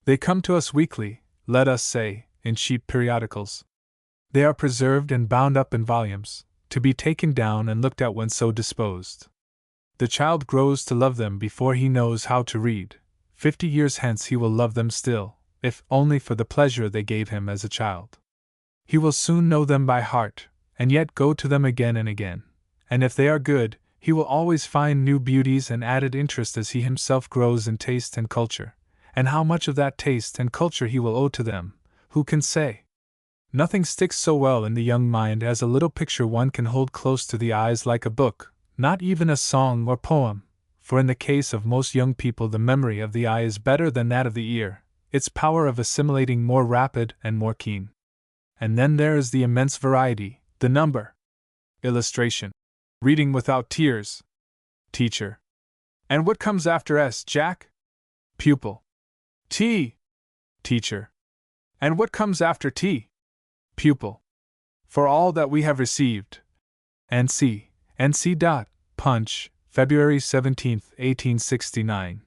They come to us weekly, let us say, in cheap periodicals. They are preserved and bound up in volumes, to be taken down and looked at when so disposed. The child grows to love them before he knows how to read. 50 years hence he will love them still, if only for the pleasure they gave him as a child. He will soon know them by heart, and yet go to them again and again, and if they are good, he will always find new beauties and added interest as he himself grows in taste and culture, and how much of that taste and culture he will owe to them, who can say? Nothing sticks so well in the young mind as a little picture one can hold close to the eyes like a book, not even a song or poem, for in the case of most young people the memory of the eye is better than that of the ear, its power of assimilating more rapid and more keen. And then there is the immense variety, the number. Illustration. Reading without tears. Teacher. And what comes after S, Jack? Pupil. T. Teacher. And what comes after T? Pupil. For all that we have received. N.C. N.C. Punch, February 17, 1869.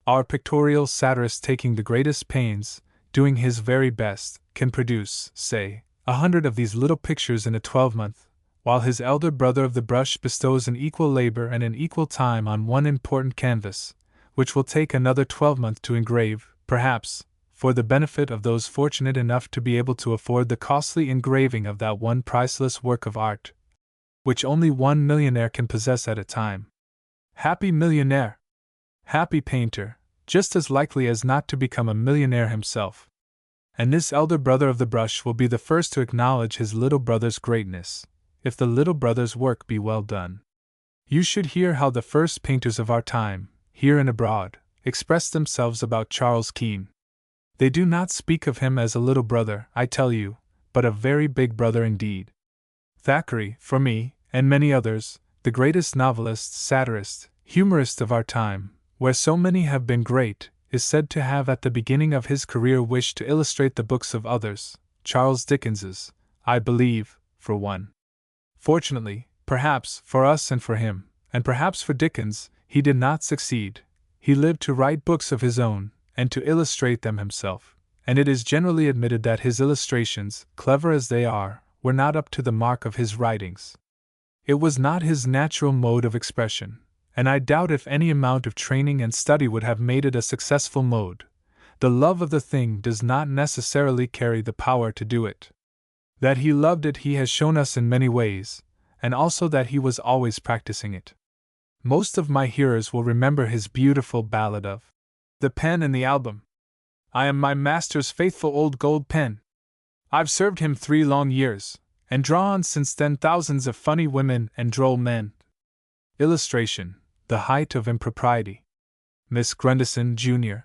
Our pictorial satirist, taking the greatest pains, doing his very best, can produce, say, 100 of these little pictures in a 12-month, while his elder brother of the brush bestows an equal labor and an equal time on one important canvas, which will take another 12-month to engrave, perhaps, for the benefit of those fortunate enough to be able to afford the costly engraving of that one priceless work of art, which only one millionaire can possess at a time. Happy millionaire! Happy painter, just as likely as not to become a millionaire himself. And this elder brother of the brush will be the first to acknowledge his little brother's greatness, if the little brother's work be well done. You should hear how the first painters of our time, here and abroad, express themselves about Charles Keene. They do not speak of him as a little brother, I tell you, but a very big brother indeed. Thackeray, for me, and many others, the greatest novelist, satirist, humorist of our time, where so many have been great, is said to have at the beginning of his career wished to illustrate the books of others, Charles Dickens's, I believe, for one. Fortunately, perhaps, for us and for him, and perhaps for Dickens, he did not succeed. He lived to write books of his own, and to illustrate them himself, and it is generally admitted that his illustrations, clever as they are, were not up to the mark of his writings. It was not his natural mode of expression, and I doubt if any amount of training and study would have made it a successful mode. The love of the thing does not necessarily carry the power to do it. That he loved it he has shown us in many ways, and also that he was always practicing it. Most of my hearers will remember his beautiful ballad of The Pen and the Album. I am my master's faithful old gold pen. I've served him 3 long years, and drawn since then thousands of funny women and droll men. Illustration: The height of impropriety. Miss Grundyson, Jr.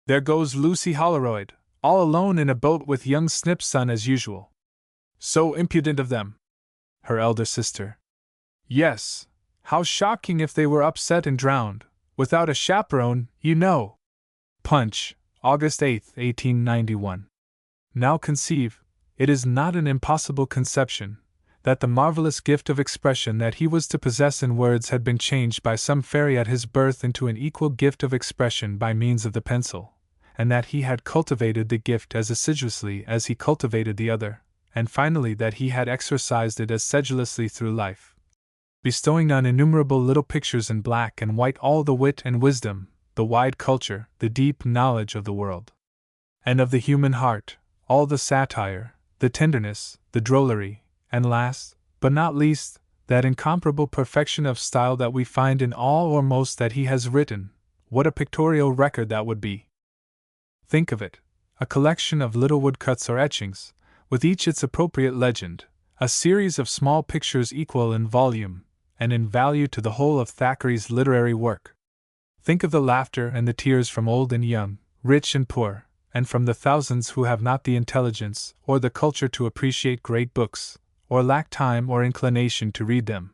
There goes Lucy Holroyd, all alone in a boat with young Snip's son as usual. So impudent of them. Her elder sister. Yes, how shocking if they were upset and drowned, without a chaperone, you know. Punch, August 8, 1891. Now conceive, it is not an impossible conception, that the marvelous gift of expression that he was to possess in words had been changed by some fairy at his birth into an equal gift of expression by means of the pencil, and that he had cultivated the gift as assiduously as he cultivated the other, and finally that he had exercised it as sedulously through life, bestowing on innumerable little pictures in black and white all the wit and wisdom, the wide culture, the deep knowledge of the world, and of the human heart, all the satire, the tenderness, the drollery, and last, but not least, that incomparable perfection of style that we find in all or most that he has written. What a pictorial record that would be! Think of it, a collection of little woodcuts or etchings, with each its appropriate legend, a series of small pictures equal in volume and in value to the whole of Thackeray's literary work. Think of the laughter and the tears from old and young, rich and poor, and from the thousands who have not the intelligence or the culture to appreciate great books, or lack time or inclination to read them.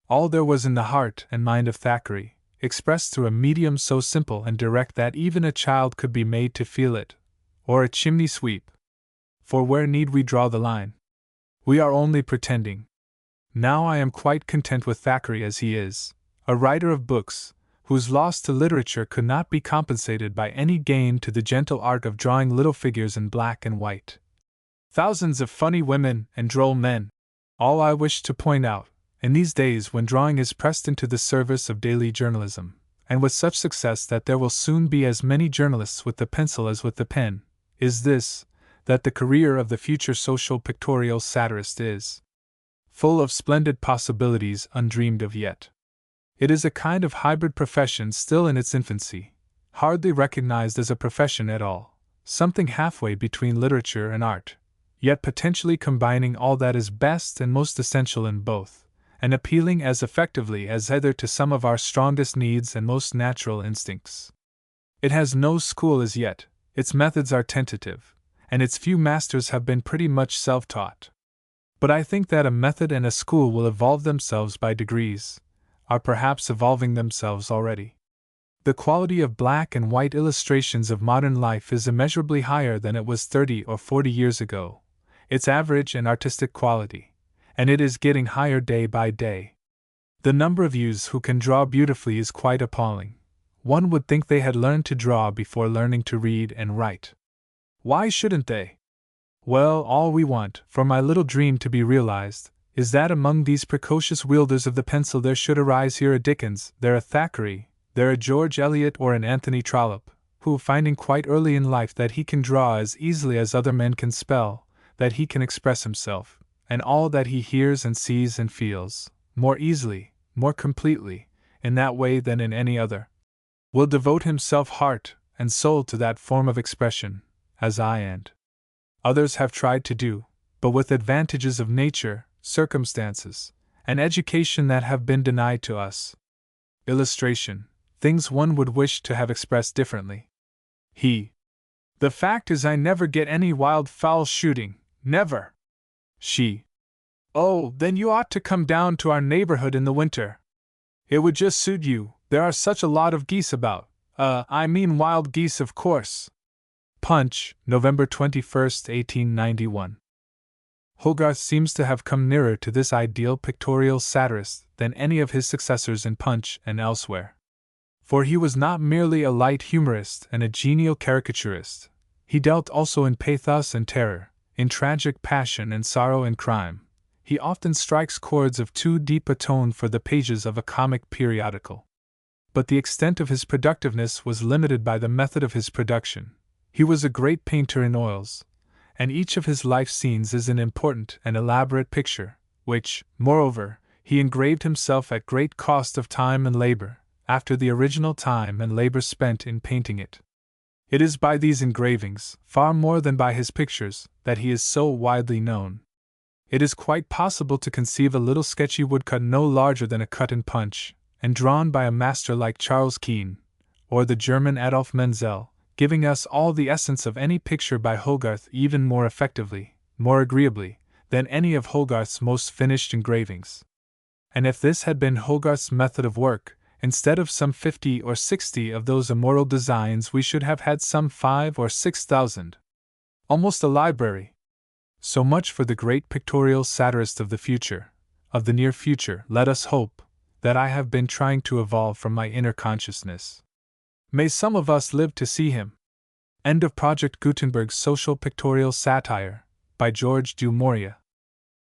All there was in the heart and mind of Thackeray, expressed through a medium so simple and direct that even a child could be made to feel it, or a chimney sweep. For where need we draw the line? We are only pretending. Now I am quite content with Thackeray as he is, a writer of books, whose loss to literature could not be compensated by any gain to the gentle art of drawing little figures in black and white. Thousands of funny women and droll men. All I wish to point out, in these days when drawing is pressed into the service of daily journalism, and with such success that there will soon be as many journalists with the pencil as with the pen, is this, that the career of the future social pictorial satirist is full of splendid possibilities undreamed of yet. It is a kind of hybrid profession still in its infancy, hardly recognized as a profession at all, something halfway between literature and art, yet potentially combining all that is best and most essential in both, and appealing as effectively as either to some of our strongest needs and most natural instincts. It has no school as yet, its methods are tentative, and its few masters have been pretty much self-taught. But I think that a method and a school will evolve themselves by degrees, are perhaps evolving themselves already. The quality of black and white illustrations of modern life is immeasurably higher than it was 30 or 40 years ago, its average and artistic quality, and it is getting higher day by day. The number of youths who can draw beautifully is quite appalling. One would think they had learned to draw before learning to read and write. Why shouldn't they? Well, all we want, for my little dream to be realized, is that among these precocious wielders of the pencil there should arise here a Dickens, there a Thackeray, there a George Eliot or an Anthony Trollope, who, finding quite early in life that he can draw as easily as other men can spell, that he can express himself, and all that he hears and sees and feels, more easily, more completely, in that way than in any other, will devote himself heart and soul to that form of expression, as I and others have tried to do, but with advantages of nature, circumstances, and education that have been denied to us. Illustration: things one would wish to have expressed differently. The fact is I never get any wild fowl shooting, never. She: oh, then you ought to come down to our neighborhood in the winter. It would just suit you, there are such a lot of geese about, I mean wild geese of course. Punch, November 21, 1891. Hogarth seems to have come nearer to this ideal pictorial satirist than any of his successors in Punch and elsewhere. For he was not merely a light humorist and a genial caricaturist, he dealt also in pathos and terror, in tragic passion and sorrow and crime. He often strikes chords of too deep a tone for the pages of a comic periodical. But the extent of his productiveness was limited by the method of his production. He was a great painter in oils, and each of his life scenes is an important and elaborate picture, which, moreover, he engraved himself at great cost of time and labor, after the original time and labor spent in painting it. It is by these engravings, far more than by his pictures, that he is so widely known. It is quite possible to conceive a little sketchy woodcut no larger than a cut in punch, and drawn by a master like Charles Keene, or the German Adolf Menzel, giving us all the essence of any picture by Hogarth even more effectively, more agreeably, than any of Hogarth's most finished engravings. And if this had been Hogarth's method of work, instead of some 50 or 60 of those immoral designs we should have had some 5 or 6,000. Almost a library. So much for the great pictorial satirist of the future, of the near future, let us hope, that I have been trying to evolve from my inner consciousness. May some of us live to see him. End of Project Gutenberg's Social Pictorial Satire, by George du Maurier.